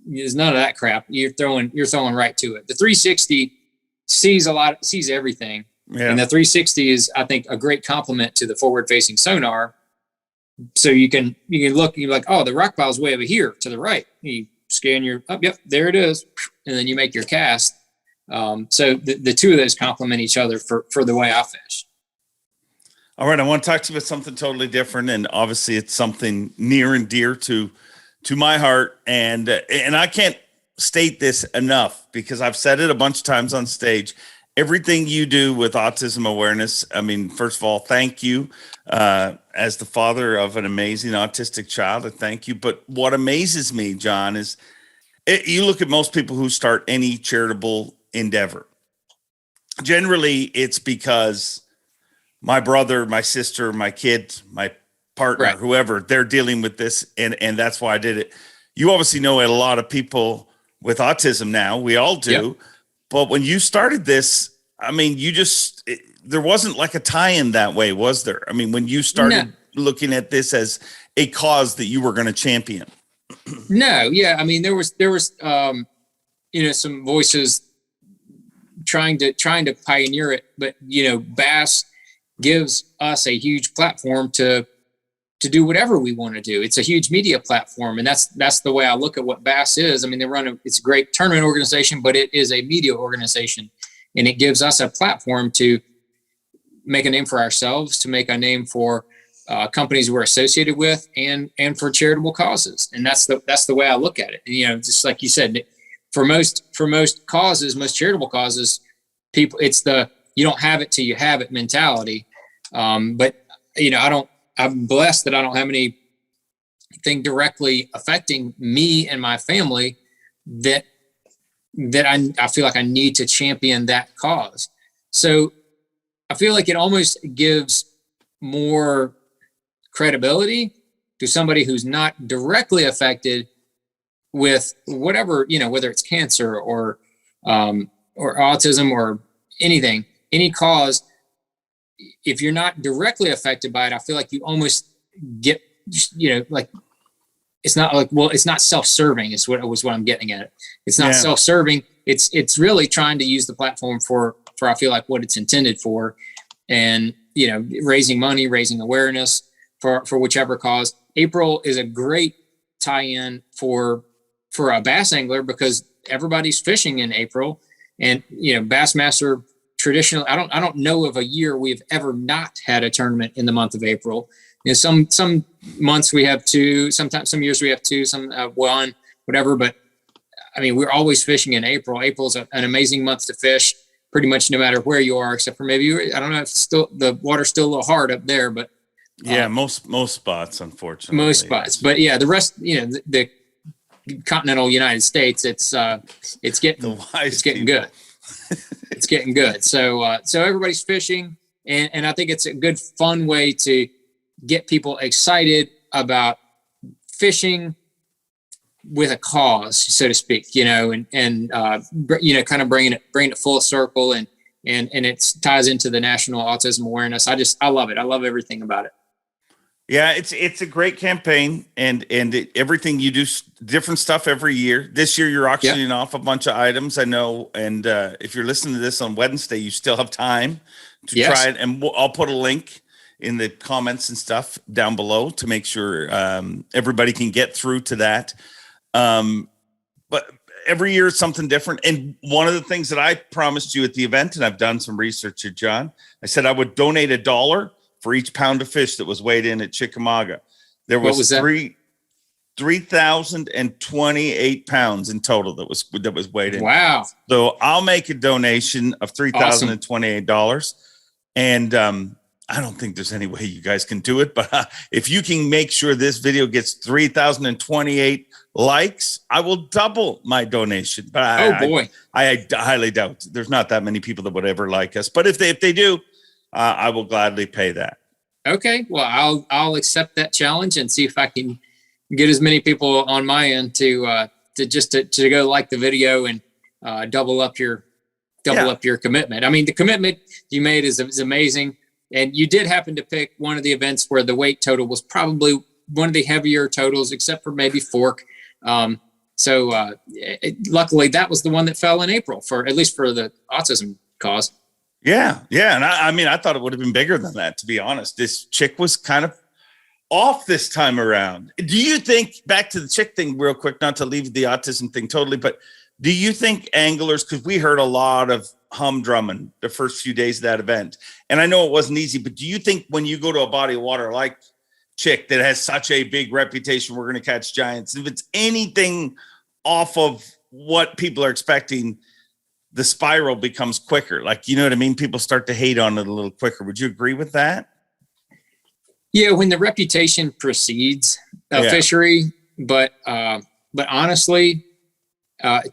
There's none of that crap. You're throwing right to it. The 360 sees everything. Yeah. And the 360 is, I think, a great complement to the forward facing sonar. So you can look, you're like, oh, the rock pile is way over here to the right. You scan yep, there it is. And then you make your cast. So the two of those complement each other for the way I fish. All right. I want to talk to you about something totally different. And obviously it's something near and dear to my heart. And I can't state this enough because I've said it a bunch of times on stage. Everything you do with autism awareness, I mean, first of all, thank you. As the father of an amazing autistic child, I thank you. But what amazes me, John, is you look at most people who start any charitable endeavor. Generally, it's because my brother, my sister, my kid, my partner, Right. whoever, they're dealing with this, and that's why I did it. You obviously know a lot of people with autism now. We all do. Yep. But when you started this, I mean, there wasn't like a tie-in that way, was there? I mean, when you started looking at this as a cause that you were going to champion. No, yeah. I mean, there was some voices trying to pioneer it, but Bass gives us a huge platform to do whatever we want to do. It's a huge media platform, and that's the way I look at what Bass is. I mean, it's a great tournament organization, but it is a media organization, and it gives us a platform to make a name for ourselves, to make a name for companies we're associated with, and for charitable causes. And that's the way I look at it. And, just like you said, for most causes, most charitable causes, people, it's the you don't have it till you have it mentality. But I'm blessed that I don't have anything directly affecting me and my family that I feel like I need to champion that cause. So I feel like it almost gives more credibility to somebody who's not directly affected with whatever, whether it's cancer or autism or anything, any cause. If you're not directly affected by it, I feel like you almost get, like, it's not like, well, it's not self-serving is what I'm getting at. It's not self-serving. It's really trying to use the platform for I feel like what it's intended for, and, raising money, raising awareness for whichever cause. April is a great tie-in for a bass angler because everybody's fishing in April, and, Bassmaster traditionally, I don't know of a year we've ever not had a tournament in the month of April. Some months we have two, sometimes some years we have two, some one, whatever. But I mean, we're always fishing in April. April's an amazing month to fish, pretty much no matter where you are, except for maybe, I don't know if the water's still a little hard up there, but most spots, unfortunately. Most spots, but yeah, the rest, the continental United States, it's getting good. It's getting good. So everybody's fishing, and I think it's a good, fun way to get people excited about fishing with a cause, so to speak, and kind of bringing it full circle, and it ties into the national autism awareness. I love it. I love everything about it. Yeah, it's a great campaign, and everything you do, different stuff every year. This year you're auctioning off a bunch of items, I know, and if you're listening to this on Wednesday, you still have time to try it, and I'll put a link in the comments and stuff down below to make sure everybody can get through to that. But every year it's something different, and one of the things that I promised you at the event, and I've done some research here, John, I said I would donate $1 for each pound of fish that was weighed in at Chickamauga. There was 3,028 pounds in total that was weighed in. Wow. So I'll make a donation of $3,028. And I don't think there's any way you guys can do it, but if you can make sure this video gets 3,028 likes, I will double my donation. But I highly doubt there's not that many people that would ever like us. But if they do, I will gladly pay that. Okay. Well, I'll accept that challenge and see if I can get as many people on my end to go like the video and double up your commitment. I mean, the commitment you made is amazing. And you did happen to pick one of the events where the weight total was probably one of the heavier totals, except for maybe fork. So luckily that was the one that fell in April, at least for the autism cause. Yeah. And I mean, I thought it would have been bigger than that, to be honest. This chick was kind of off this time around. Do you think, back to the chick thing real quick, not to leave the autism thing totally, but do you think anglers, because we heard a lot of humdrumming the first few days of that event, and I know it wasn't easy, but do you think when you go to a body of water like Chick that has such a big reputation, we're going to catch giants, if it's anything off of what people are expecting, the spiral becomes quicker? Like, you know what I mean? People start to hate on it a little quicker. Would you agree with that? Yeah, when the reputation precedes a fishery, but honestly,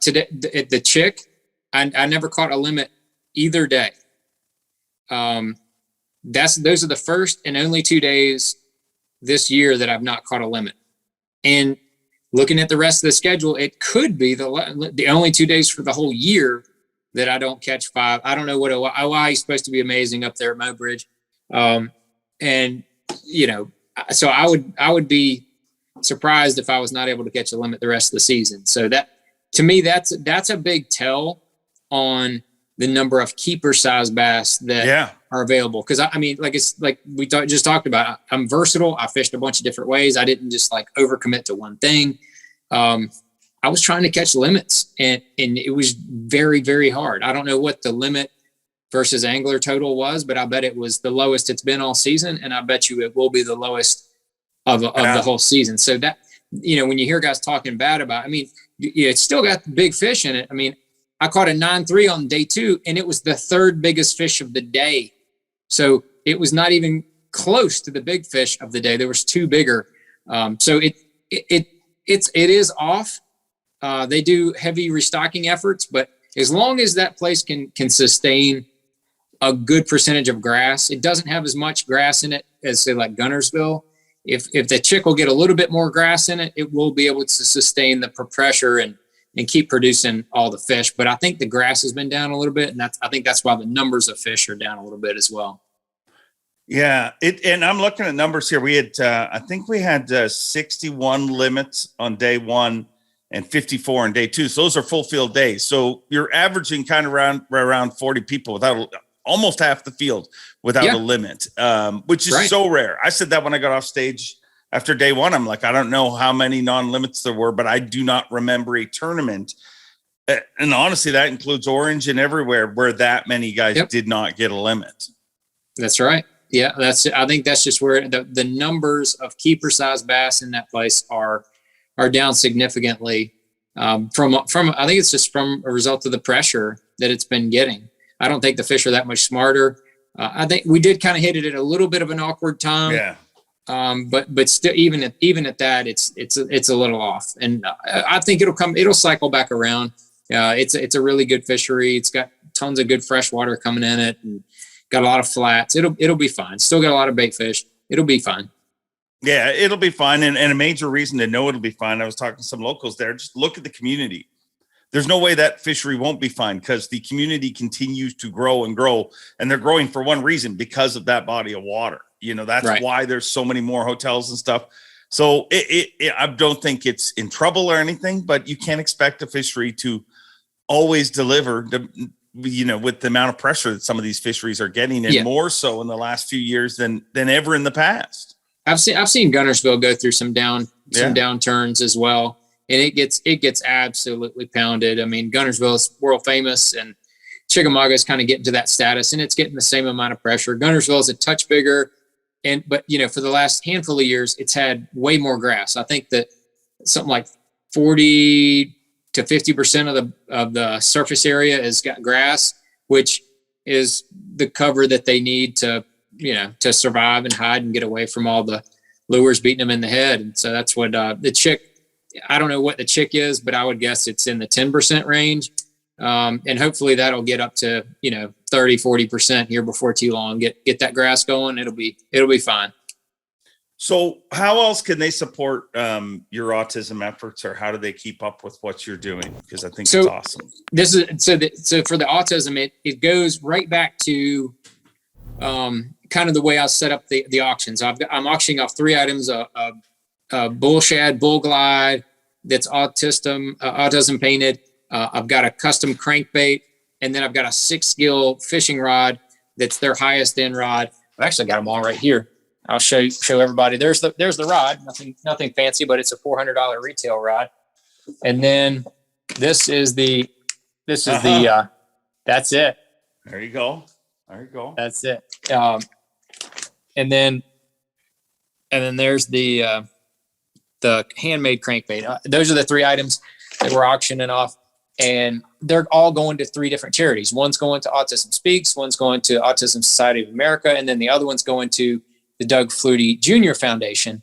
today the Chick, I never caught a limit either day. Those are the first and only 2 days this year that I've not caught a limit. And looking at the rest of the schedule, it could be the only 2 days for the whole year that I don't catch 5. I don't know what Hawaii is supposed to be amazing up there at Mowbridge. And, so I would be surprised if I was not able to catch a limit the rest of the season. So that, to me, that's a big tell on the number of keeper size bass that are available. Cause it's like we just talked about, I'm versatile. I fished a bunch of different ways. I didn't just like overcommit to one thing. I was trying to catch limits and it was very, very hard. I don't know what the limit versus angler total was, but I bet it was the lowest it's been all season. And I bet you it will be the lowest of the whole season. So that, when you hear guys talking bad about, it's still got big fish in it. I caught a 9.3 on day 2 and it was the 3rd biggest fish of the day. So it was not even close to the big fish of the day. There was 2 bigger. So it is off. They do heavy restocking efforts, but as long as that place can sustain a good percentage of grass, it doesn't have as much grass in it as say like Gunnersville. If the chick will get a little bit more grass in it, it will be able to sustain the pressure and keep producing all the fish. But I think the grass has been down a little bit, and I think that's why the numbers of fish are down a little bit as well. Yeah, and I'm looking at numbers here. We had, I think we had 61 limits on day 1 and 54 on day 2. So those are full field days. So you're averaging kind of around 40 people without almost half the field without a limit, which is so rare. I said that when I got off stage after day 1. I'm like, I don't know how many non-limits there were, but I do not remember a tournament. And honestly, that includes Orange and everywhere where that many guys did not get a limit. That's right. Yeah, I think that's just where the numbers of keeper size bass in that place are down significantly from I think it's just from a result of the pressure that it's been getting. I don't think the fish are that much smarter. I think we did kind of hit it at a little bit of an awkward time. Yeah. But still, even at that, it's a little off, and I think it'll cycle back around. It's a really good fishery. It's got tons of good fresh water coming in it, and got a lot of flats. It'll be fine. Still got a lot of bait fish. It'll be fine. Yeah, it'll be fine. And a major reason to know it'll be fine. I was talking to some locals there. Just look at the community. There's no way that fishery won't be fine because the community continues to grow and grow, and they're growing for one reason, because of that body of water. That's why there's so many more hotels and stuff. So I don't think it's in trouble or anything, but you can't expect a fishery to always deliver, with the amount of pressure that some of these fisheries are getting, and more so in the last few years than ever in the past. I've seen Gunnersville go through some downturns as well. And it gets absolutely pounded. Gunnersville is world famous, and Chickamauga is kind of getting to that status, and it's getting the same amount of pressure. Gunnersville is a touch bigger, but for the last handful of years, it's had way more grass. I think that something like 40 to 50% of the surface area has got grass, which is the cover that they need to survive and hide and get away from all the lures beating them in the head. And so that's what the chick. I don't know what the chick is, but I would guess it's in the 10% range. And hopefully that'll get up to, 30-40% here before too long. Get that grass going. It'll be fine. So how else can they support your autism efforts, or how do they keep up with what you're doing? Because I think it's awesome. So for the autism, it goes right back to kind of the way I set up the auctions. I'm auctioning off 3 items, a bull shad, bull glide that's autism painted. I've got a custom crankbait, and then I've got a 6-gill fishing rod that's their highest end rod. I've actually got them all right here. I'll show everybody. There's the rod. Nothing fancy, but it's a $400 retail rod. And then this is the that's it. There you go. That's it. And then there's the handmade crankbait. Those are the 3 items that we're auctioning off, and they're all going to 3 different charities. One's going to Autism Speaks, one's going to Autism Society of America, and then the other one's going to the Doug Flutie Jr. Foundation.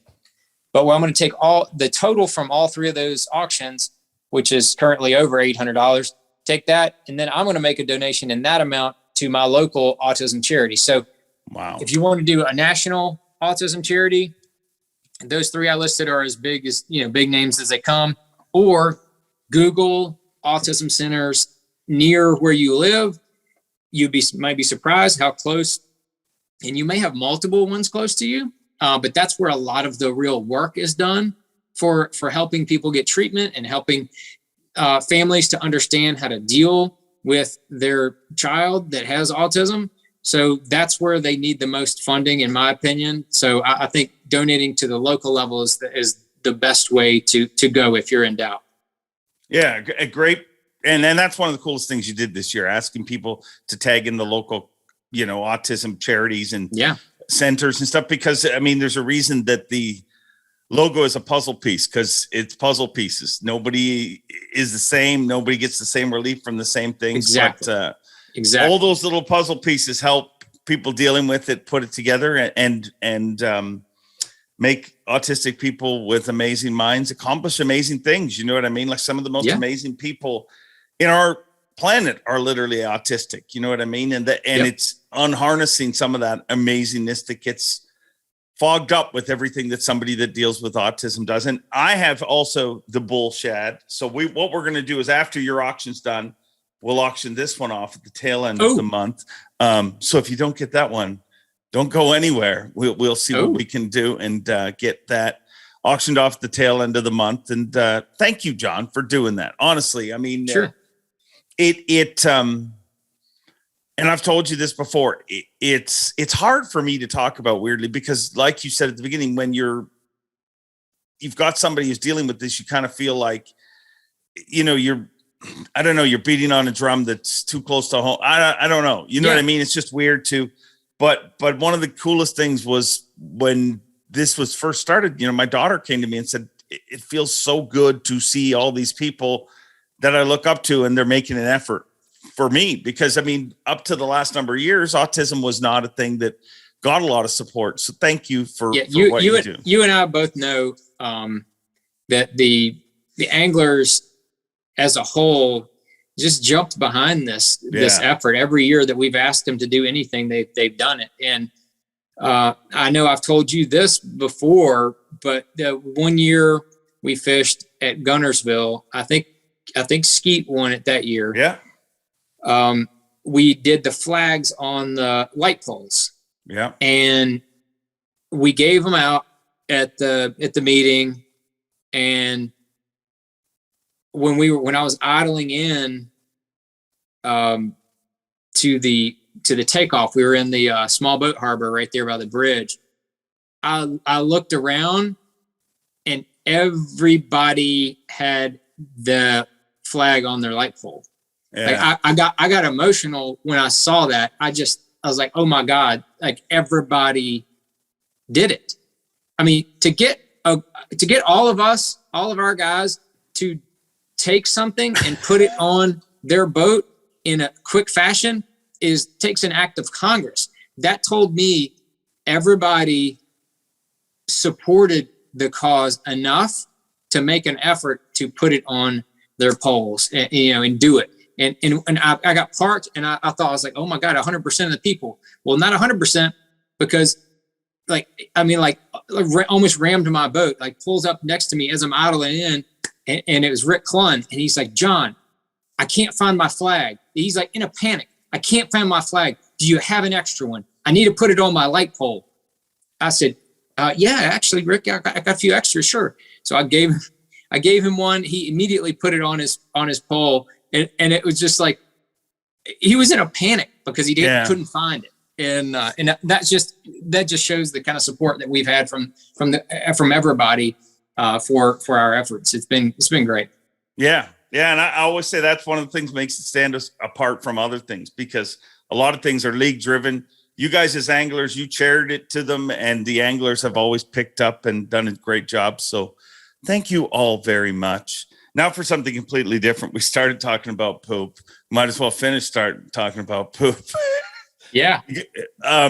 But I'm going to take the total from all 3 of those auctions, which is currently over $800, take that, and then I'm going to make a donation in that amount to my local autism charity. So if you want to do a national autism charity, Those three I listed are as big as, big names as they come. Or Google autism centers near where you live. Might be surprised how close, and you may have multiple ones close to you, but that's where a lot of the real work is done for helping people get treatment and helping families to understand how to deal with their child that has autism. So that's where they need the most funding, in my opinion. So I think donating to the local level is the best way to go if you're in doubt. Yeah, great. And that's one of the coolest things you did this year, asking people to tag in the local, autism charities and centers and stuff, because I mean, there's a reason that the logo is a puzzle piece, because it's puzzle pieces. Nobody is the same. Nobody gets the same relief from the same things. Exactly. But, exactly. all those little puzzle pieces help people dealing with it put it together and make autistic people with amazing minds accomplish amazing things. You know what I mean? Like some of the most amazing people in our planet are literally autistic. You know what I mean? And it's unharnessing some of that amazingness that gets fogged up with everything that somebody that deals with autism does. And I have also the bull shad. So what we're going to do is, after your auction's done, we'll auction this one off at the tail end of the month. So if you don't get that one, don't go anywhere. We'll see what we can do and get that auctioned off at the tail end of the month. And thank you, John, for doing that. Honestly, I mean, sure. And I've told you this before, it's hard for me to talk about, weirdly, because like you said at the beginning, when you've got somebody who's dealing with this, you kind of feel like, you're beating on a drum that's too close to home. I don't know. You know what I mean? It's just weird too. But one of the coolest things was when this was first started, my daughter came to me and said, it feels so good to see all these people that I look up to, and they're making an effort for me, because I mean, up to the last number of years, autism was not a thing that got a lot of support. So thank you for what you do. You and I both know that the anglers as a whole just jumped behind this effort. Every year that we've asked them to do anything, they've done it. And I know I've told you this before, but the one year we fished at Gunnersville, I think Skeet won it that year. Yeah. We did the flags on the light poles. Yeah. And we gave them out at the meeting. And when I was idling in to the takeoff, we were in the small boat harbor right there by the bridge. I looked around, and everybody had the flag on their light pole. Yeah. Like I got emotional when I saw that. I was like, oh my God, like everybody did it. I mean, to get all of our guys to take something and put it on their boat in a quick fashion takes an act of Congress. That told me everybody supported the cause enough to make an effort to put it on their poles and do it. And I got parked, and I thought, I was like, oh my God, 100% of the people. Well, not 100%, because almost rammed my boat, like pulls up next to me as I'm idling in, and it was Rick Clunn, and he's like, John, I can't find my flag. He's like in a panic. I can't find my flag. Do you have an extra one? I need to put it on my light pole. I said, yeah, actually, Rick, I got a few extras, sure. So I gave him one. He immediately put it on his pole. And it was just like, he was in a panic because he couldn't find it. And that just shows the kind of support that we've had from everybody for our efforts. It's been great. Yeah. Yeah. And I always say that's one of the things that makes it stand us apart from other things, because a lot of things are league driven. You guys as anglers, you chaired it to them, and the anglers have always picked up and done a great job. So thank you all very much. Now for something completely different. We started talking about poop. Might as well start talking about poop. Yeah. I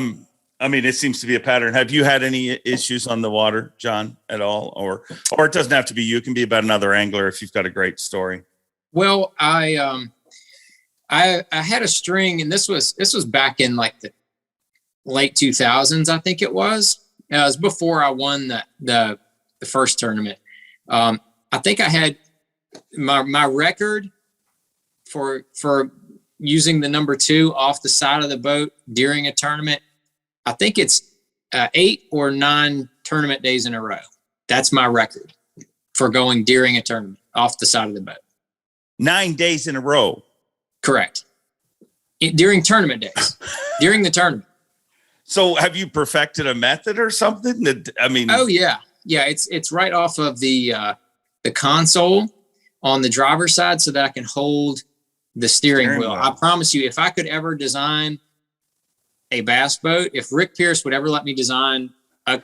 mean, it seems to be a pattern. Have you had any issues on the water, John, at all? Or it doesn't have to be you. It can be about another angler if you've got a great story. Well, I had a string, and this was back in like the late 2000s, I think it was. It was before I won the first tournament. I think I had my record for using the number 2 off the side of the boat during a tournament. I think it's 8 or 9 tournament days in a row. That's my record for going during a tournament off the side of the boat. 9 days in a row. Correct. During tournament days, during the tournament. So have you perfected a method or something that, I mean? Oh yeah. Yeah. It's right off of the console on the driver's side so that I can hold the steering wheel. I promise you, if I could ever design a bass boat, if Rick Pierce would ever let me design a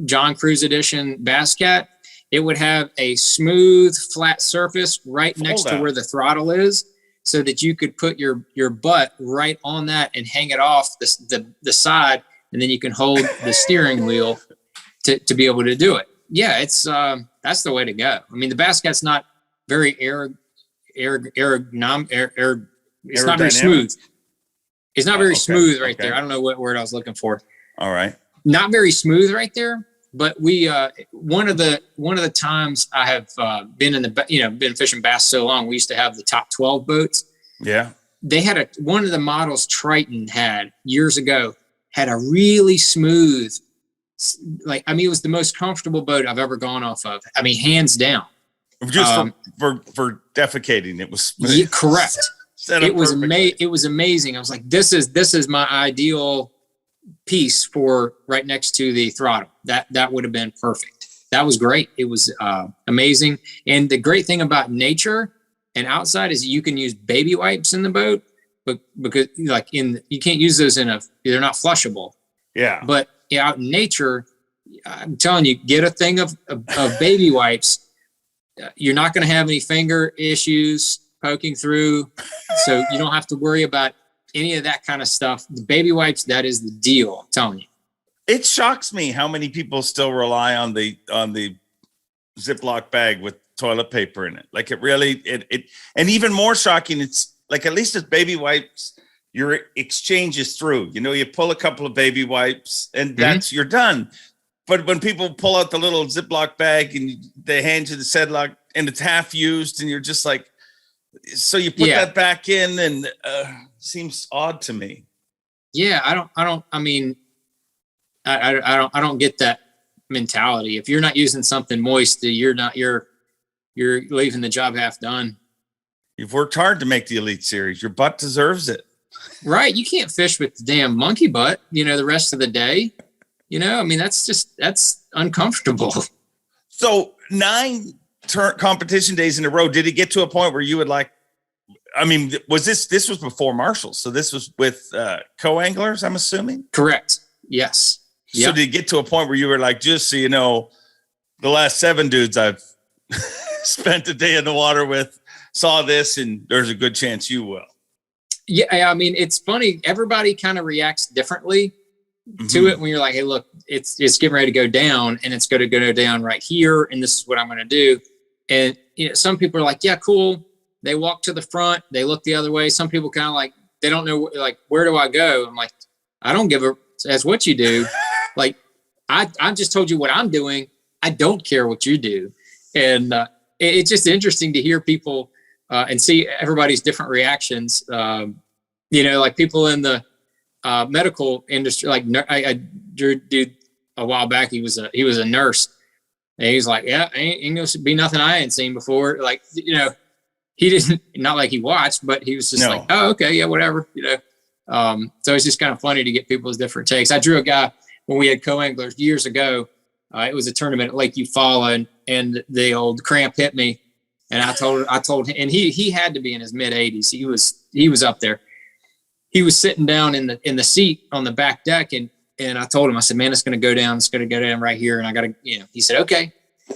John Cruise edition Bass Cat, it would have a smooth, flat surface right next to where the throttle is, so that you could put your butt right on that and hang it off the side, and then you can hold the steering wheel to be able to do it. Yeah, it's that's the way to go. I mean, the Bass Cat's not very it's not very smooth. It's not very smooth right there. I don't know what word I was looking for. All right. Not very smooth right there. But we one of the times I have been fishing bass so long, we used to have the top 12 boats. Yeah. They had one of the models Triton had years ago had a really smooth, it was the most comfortable boat I've ever gone off of. I mean, hands down. Just for defecating, it was smooth. Yeah, correct. It was It was amazing. I was like, this is my ideal piece for right next to the throttle. That would have been perfect. That was great. It was amazing. And the great thing about nature and outside is you can use baby wipes in the boat, but because you can't use those they're not flushable. Yeah. But out in nature, I'm telling you, get a thing of baby wipes. You're not going to have any finger issues poking through, so you don't have to worry about any of that kind of stuff. The baby wipes, that is the deal. I'm telling you. It shocks me how many people still rely on the Ziploc bag with toilet paper in it. Like it really, and even more shocking, it's like, at least with baby wipes, your exchange is through. You pull a couple of baby wipes and you're done. But when people pull out the little Ziploc bag and they hand you the Ziploc and it's half used and you're just like, so you put that back in, and seems odd to me. Yeah, I don't get that mentality. If you're not using something moist, you're leaving the job half done. You've worked hard to make the Elite Series. Your butt deserves it. Right. You can't fish with the damn monkey butt, the rest of the day. That's uncomfortable. So 9 competition days in a row. Did it get to a point where you would was this was before Marshall? So this was with co-anglers, I'm assuming? Correct. Yes. Yep. So did it get to a point where you were like, just so you know, the last 7 dudes I've spent a day in the water with saw this, and there's a good chance you will? Yeah. It's funny. Everybody kind of reacts differently to it when you're like, hey, look, it's getting ready to go down, and it's going to go down right here, and this is what I'm going to do. And some people are like, yeah, cool. They walk to the front, they look the other way. Some people kind of like, they don't know, like, where do I go? I'm like, I don't give a, that's what you do. Like, I just told you what I'm doing. I don't care what you do. And it's just interesting to hear people and see everybody's different reactions. Like people in the medical industry, like I drew a dude a while back. He was a nurse, and he's like, yeah, ain't gonna be nothing I ain't seen before. Like, he didn't, not like he watched, but he was just like, oh, okay, yeah, whatever, so it's just kind of funny to get people's different takes. I drew a guy when we had co-anglers years ago. It was a tournament at Lake Eufaula, and the old cramp hit me, and I told him, and he had to be in his mid 80s. He was up there. He was sitting down in the seat on the back deck, and I told him, I said, man, it's going to go down. It's going to go down right here. And I got to, he said, okay.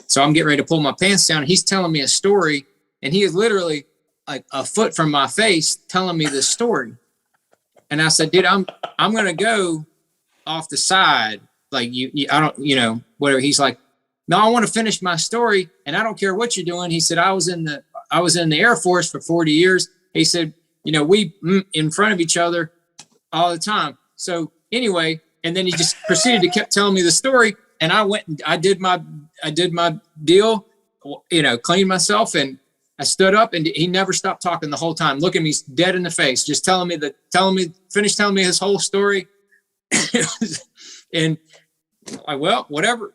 So I'm getting ready to pull my pants down. He's telling me a story, and he is literally like a foot from my face telling me this story. And I said, dude, I'm going to go off the side. Like I don't, whatever. He's like, no, I want to finish my story, and I don't care what you're doing. He said, I was in the Air Force for 40 years. He said, we in front of each other all the time. So anyway, And then he just proceeded to kept telling me the story. And I went and I did my deal, cleaned myself, and I stood up, and he never stopped talking the whole time, looking me dead in the face, just finished telling me his whole story. And like, well, whatever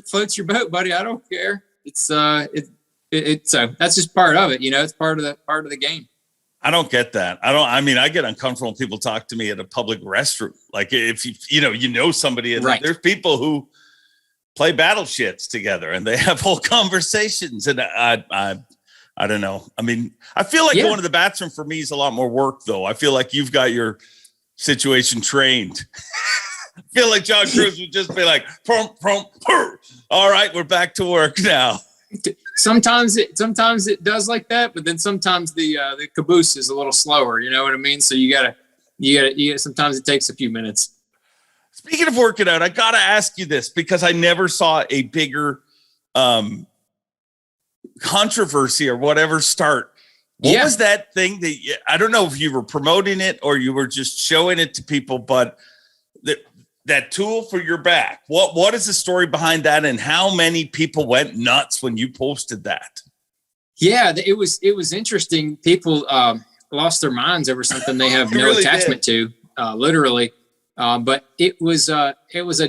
floats your boat, buddy. I don't care. It's that's just part of it. It's part of the game. I don't get that. I get uncomfortable when people talk to me at a public restroom. Like if somebody, and right. There's people who play battle shits together and they have whole conversations. And I don't know. I mean, I feel like going to the bathroom for me is a lot more work though. I feel like you've got your situation trained. I feel like John Cruz would just be like, all right, we're back to work now. Sometimes it does like that, but then sometimes the caboose is a little slower. You know what I mean? So you gotta. Sometimes it takes a few minutes. Speaking of working out, I gotta ask you this because I never saw a bigger controversy or whatever start. What was that thing that I don't know if you were promoting it or you were just showing it to people, but that tool for your back. What is the story behind that, and how many people went nuts when you posted that? Yeah, it was interesting. People lost their minds over something they have no really attachment to, literally. But it was a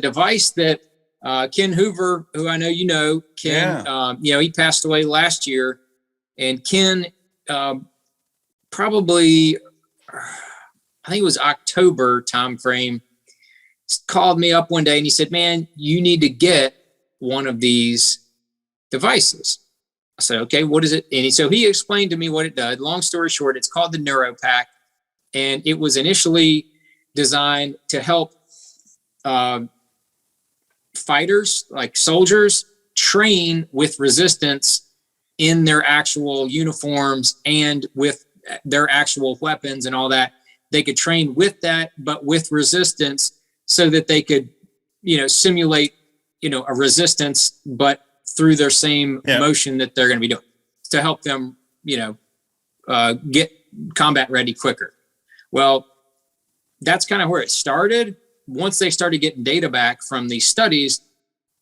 device that Ken Hoover, who I know Ken, he passed away last year, and Ken probably, I think it was October timeframe, called me up one day and he said, man, you need to get one of these devices. I said, okay, what is it? And so he explained to me what it does. Long story short, it's called the NeuroPack. And it was initially designed to help fighters, like soldiers, train with resistance in their actual uniforms and with their actual weapons and all that. They could train with that, but with resistance, so that they could, simulate, a resistance, but through their same motion that they're going to be doing to help them, get combat ready quicker. Well, that's kind of where it started. Once they started getting data back from these studies,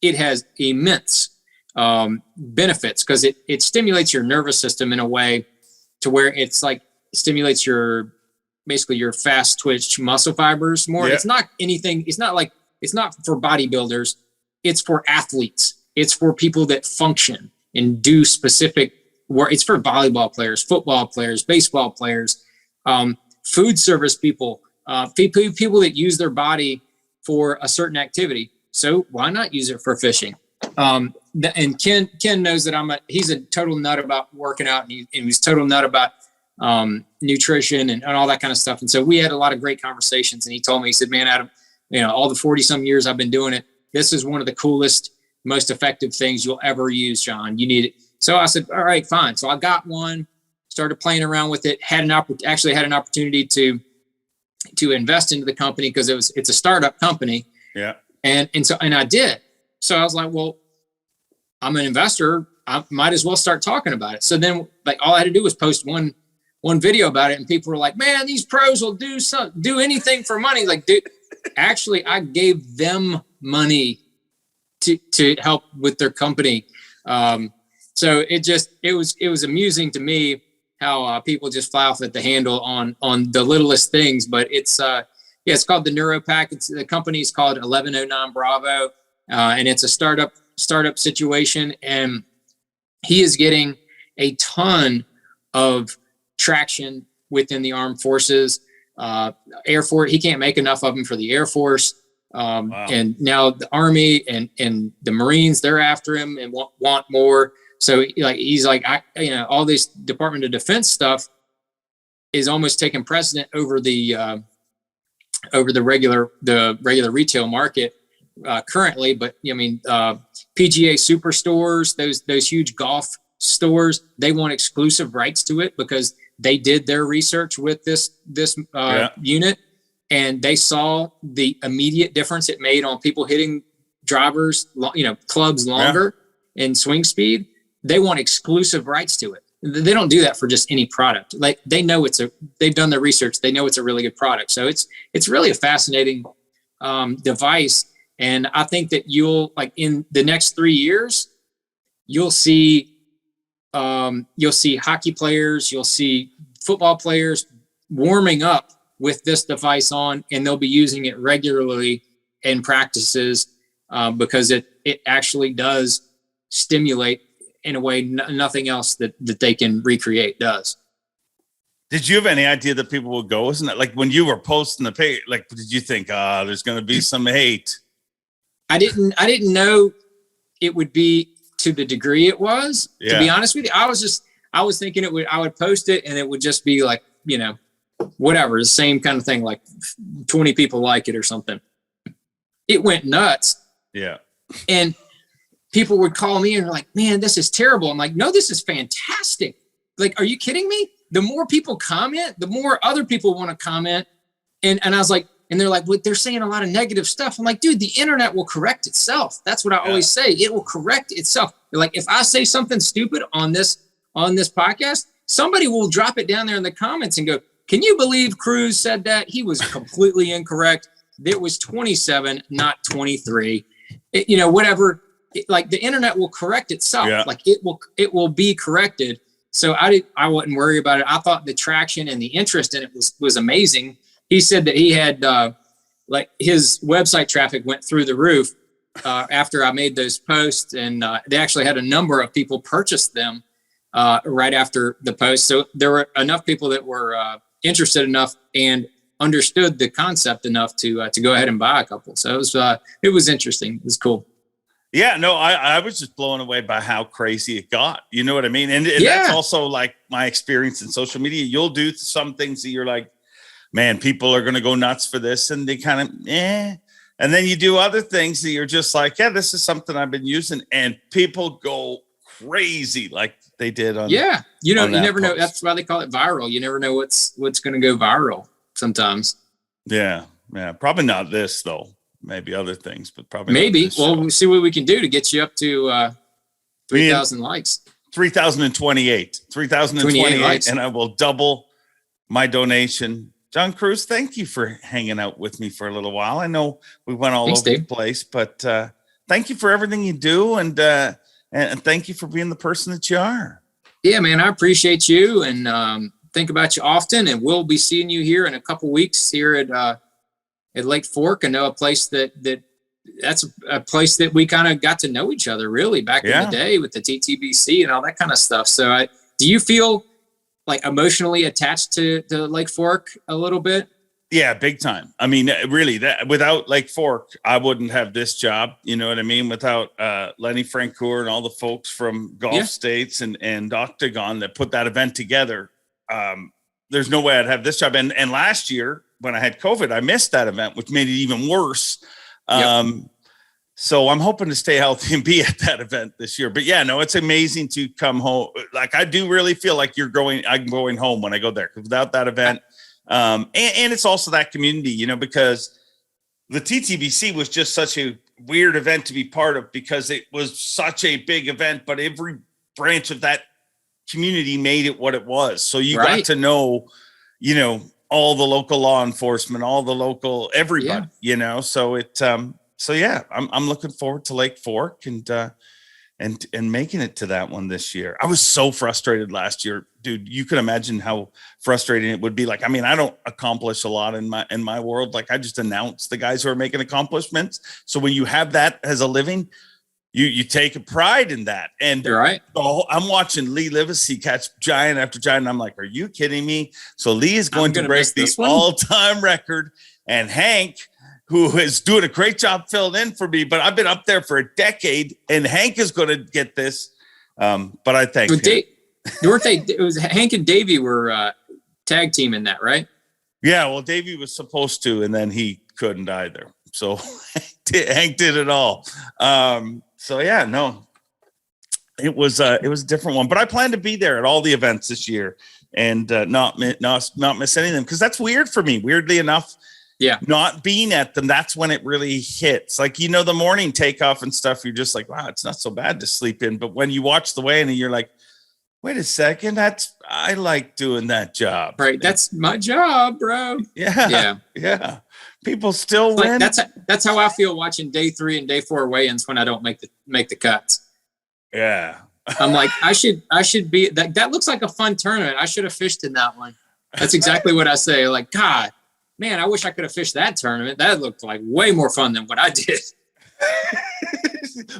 it has immense benefits because it stimulates your nervous system in a way to where it's like stimulates basically your fast twitch muscle fibers more. It's not anything. It's not for bodybuilders. It's for athletes. It's for people that function and do specific work. It's for volleyball players, football players, baseball players, food service people, people that use their body for a certain activity. So why not use it for fishing? And Ken knows that he's a total nut about working out, and he's total nut about nutrition and all that kind of stuff. And so we had a lot of great conversations, and he told me, he said, man, out of, all the 40 some years I've been doing it, this is one of the coolest, most effective things you'll ever use, John. You need it. So I said, all right, fine. So I got one, started playing around with it, actually had an opportunity to invest into the company because it's a startup company. Yeah. And I did. So I was like, well, I'm an investor. I might as well start talking about it. So then all I had to do was post one video about it, and people were like, man, these pros will do anything for money. Like, dude, actually I gave them money to help with their company. So it was amusing to me how people just fly off at the handle on the littlest things, but it's called the NeuroPack. The company is called 1109 Bravo. And it's a startup situation, and he is getting a ton of traction within the armed forces, Air Force. He can't make enough of them for the Air Force. Wow. And now the Army and the Marines, they're after him and want more. So he's like, all this Department of Defense stuff is almost taking precedent over the regular retail market currently. But PGA Superstores, those huge golf stores, they want exclusive rights to it because they did their research with this unit, and they saw the immediate difference it made on people hitting drivers, clubs longer in swing speed. They want exclusive rights to it. They don't do that for just any product. Like, they know they've done their research. They know it's a really good product. So it's really a fascinating device. And I think that you'll, like, in the next 3 years, you'll see hockey players, you'll see football players warming up with this device on, and they'll be using it regularly in practices because it actually does stimulate in a way nothing else that they can recreate does. Did you have any idea that people would go? Isn't it like when you were posting the page, like, did you think, there's going to be some hate? I didn't know it would be to the degree it was, to be honest with you. I was thinking I would post it and it would just be like, whatever, the same kind of thing, like 20 people like it or something. It went nuts. Yeah. And people would call me and they're like, man, this is terrible. I'm like, no, this is fantastic. Like, are you kidding me? The more people comment, the more other people want to comment. And I was like, and they're like, well, they're saying a lot of negative stuff. I'm like, dude, the internet will correct itself. That's what I always say. It will correct itself. Like, if I say something stupid on this podcast, somebody will drop it down there in the comments and go, can you believe Cruz said that? He was completely incorrect. It was 27, not 23. Whatever. Like, the internet will correct itself. Yeah. Like, it will be corrected. So I wouldn't worry about it. I thought the traction and the interest in it was amazing. He said that he had like his website traffic went through the roof after I made those posts, and they actually had a number of people purchase them right after the post. So there were enough people that were interested enough and understood the concept enough to go ahead and buy a couple. So it was interesting. It was cool. Yeah, no, I was just blown away by how crazy it got. You know what I mean? And that's also like my experience in social media. You'll do some things that you're like, man, people are going to go nuts for this. And they kind of, And then you do other things that you're just like, yeah, this is something I've been using. And people go crazy like they did on. Yeah. You never know. That's why they call it viral. You never know what's going to go viral sometimes. Yeah. Yeah. Probably not this though. Maybe other things, but probably maybe. Well, we'll see what we can do to get you up to 3,000 likes. 3,028. 3,028, and I will double my donation. John Cruz, thank you for hanging out with me for a little while. I know we went all over the place, but thank you for everything you do, and thank you for being the person that you are. Yeah, man, I appreciate you, and think about you often. And we'll be seeing you here in a couple weeks here at Lake Fork. I know a place that's a place that we kind of got to know each other really back in the day with the TTBC and all that kind of stuff. So do you feel like emotionally attached to Lake Fork a little bit? Yeah, big time. I mean, really, that without Lake Fork, I wouldn't have this job. You know what I mean? Without Lenny Francoeur and all the folks from Gulf States and Octagon that put that event together, there's no way I'd have this job. And last year, when I had COVID, I missed that event, which made it even worse. So I'm hoping to stay healthy and be at that event this year. But yeah, no, it's amazing to come home. Like, I do really feel like I'm going home when I go there, because without that event, and it's also that community, because the TTBC was just such a weird event to be part of, because it was such a big event, but every branch of that community made it what it was. So you got to know, all the local law enforcement, all the local, everybody, so so yeah, I'm looking forward to Lake Fork and making it to that one this year. I was so frustrated last year, dude. You can imagine how frustrating it would be. Like, I mean, I don't accomplish a lot in my world. Like, I just announce the guys who are making accomplishments. So when you have that as a living, you take a pride in that. And you're right. So I'm watching Lee Livesey catch giant after giant. And I'm like, are you kidding me? So Lee is going to break the all-time record. And Hank, who is doing a great job filling in for me, but I've been up there for a decade, and Hank is going to get this. But I thank him. It was Hank and Davey were tag teaming that, right? Yeah, well, Davey was supposed to, and then he couldn't either. So Hank did it all. So yeah, no, it was a different one, but I plan to be there at all the events this year and not miss any of them, because that's weird for me. Weirdly enough, not being at them, that's when it really hits. Like, the morning takeoff and stuff, you're just like, wow, it's not so bad to sleep in. But when you watch the weigh-in and you're like, wait a second, I like doing that job. Right, that's my job, bro. Yeah. People still Like win. that's how I feel watching day 3 and day 4 weigh-ins when I don't make the cuts. Yeah. I'm like, I should be that looks like a fun tournament. I should have fished in that one. That's exactly what I say. Like, God, man, I wish I could have fished that tournament. That looked like way more fun than what I did.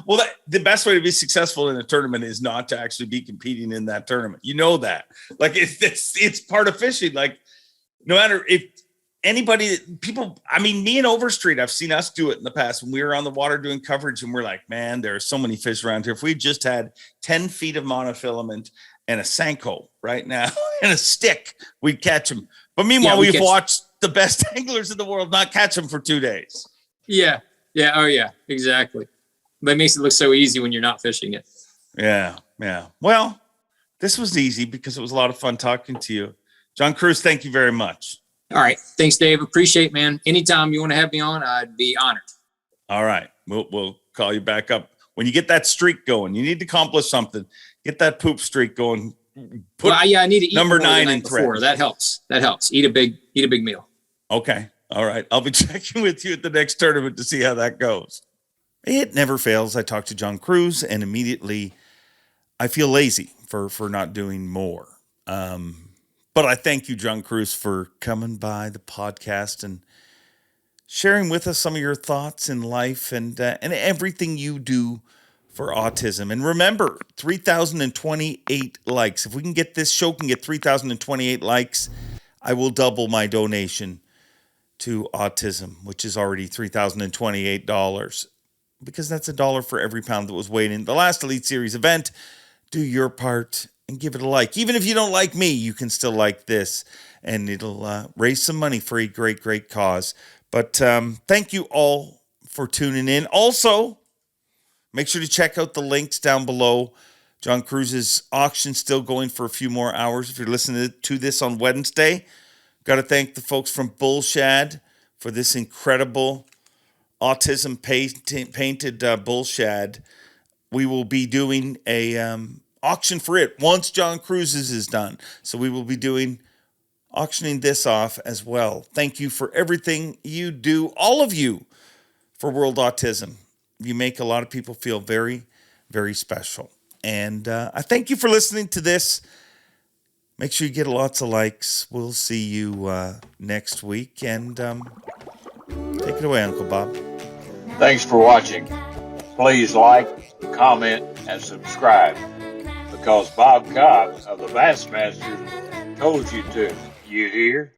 Well, the best way to be successful in a tournament is not to actually be competing in that tournament. You know that. Like it's part of fishing. Like no matter if anybody, people, I mean, me and Overstreet, I've seen us do it in the past when we were on the water doing coverage and we're like, man, there are so many fish around here. If we just had 10 feet of monofilament and a Senko right now and a stick, we'd catch them. But meanwhile, we've watched the best anglers in the world not catch them for 2 days. Yeah. Yeah. Oh yeah, exactly. But it makes it look so easy when you're not fishing it. Yeah. Yeah. Well, this was easy because it was a lot of fun talking to you. John Cruz, thank you very much. All right. Thanks, Dave. Appreciate it, man. Anytime you want to have me on, I'd be honored. All right. We'll call you back up. When you get that streak going, you need to accomplish something. Get that poop streak going. I need to eat number 9 in thread. That helps. Eat a big meal. Okay. All right. I'll be checking with you at the next tournament to see how that goes. It never fails. I talk to John Cruz and immediately I feel lazy for not doing more. But I thank you, John Cruz, for coming by the podcast and sharing with us some of your thoughts in life and everything you do for autism. And remember, 3,028 likes. If we can get this show can get 3,028 likes, I will double my donation to autism, which is already $3,028, because that's $1 for every pound that was weighed in the last Elite Series event. Do your part and give it a like. Even if you don't like me, you can still like this, and it'll raise some money for a great, great cause. But thank you all for tuning in. Also, make sure to check out the links down below. John Cruz's auction still going for a few more hours. If you're listening to this on Wednesday, got to thank the folks from Bullshad for this incredible autism painted Bullshad. We will be doing a auction for it once John Cruz's is done. So we will be auctioning this off as well. Thank you for everything you do, all of you, for World Autism. You make a lot of people feel very, very special. And I thank you for listening to this. Make sure you get lots of likes. We'll see you next week. And take it away, Uncle Bob. Thanks for watching. Please like, comment, and subscribe, because Bob Cobb of the Bassmaster told you to. You hear?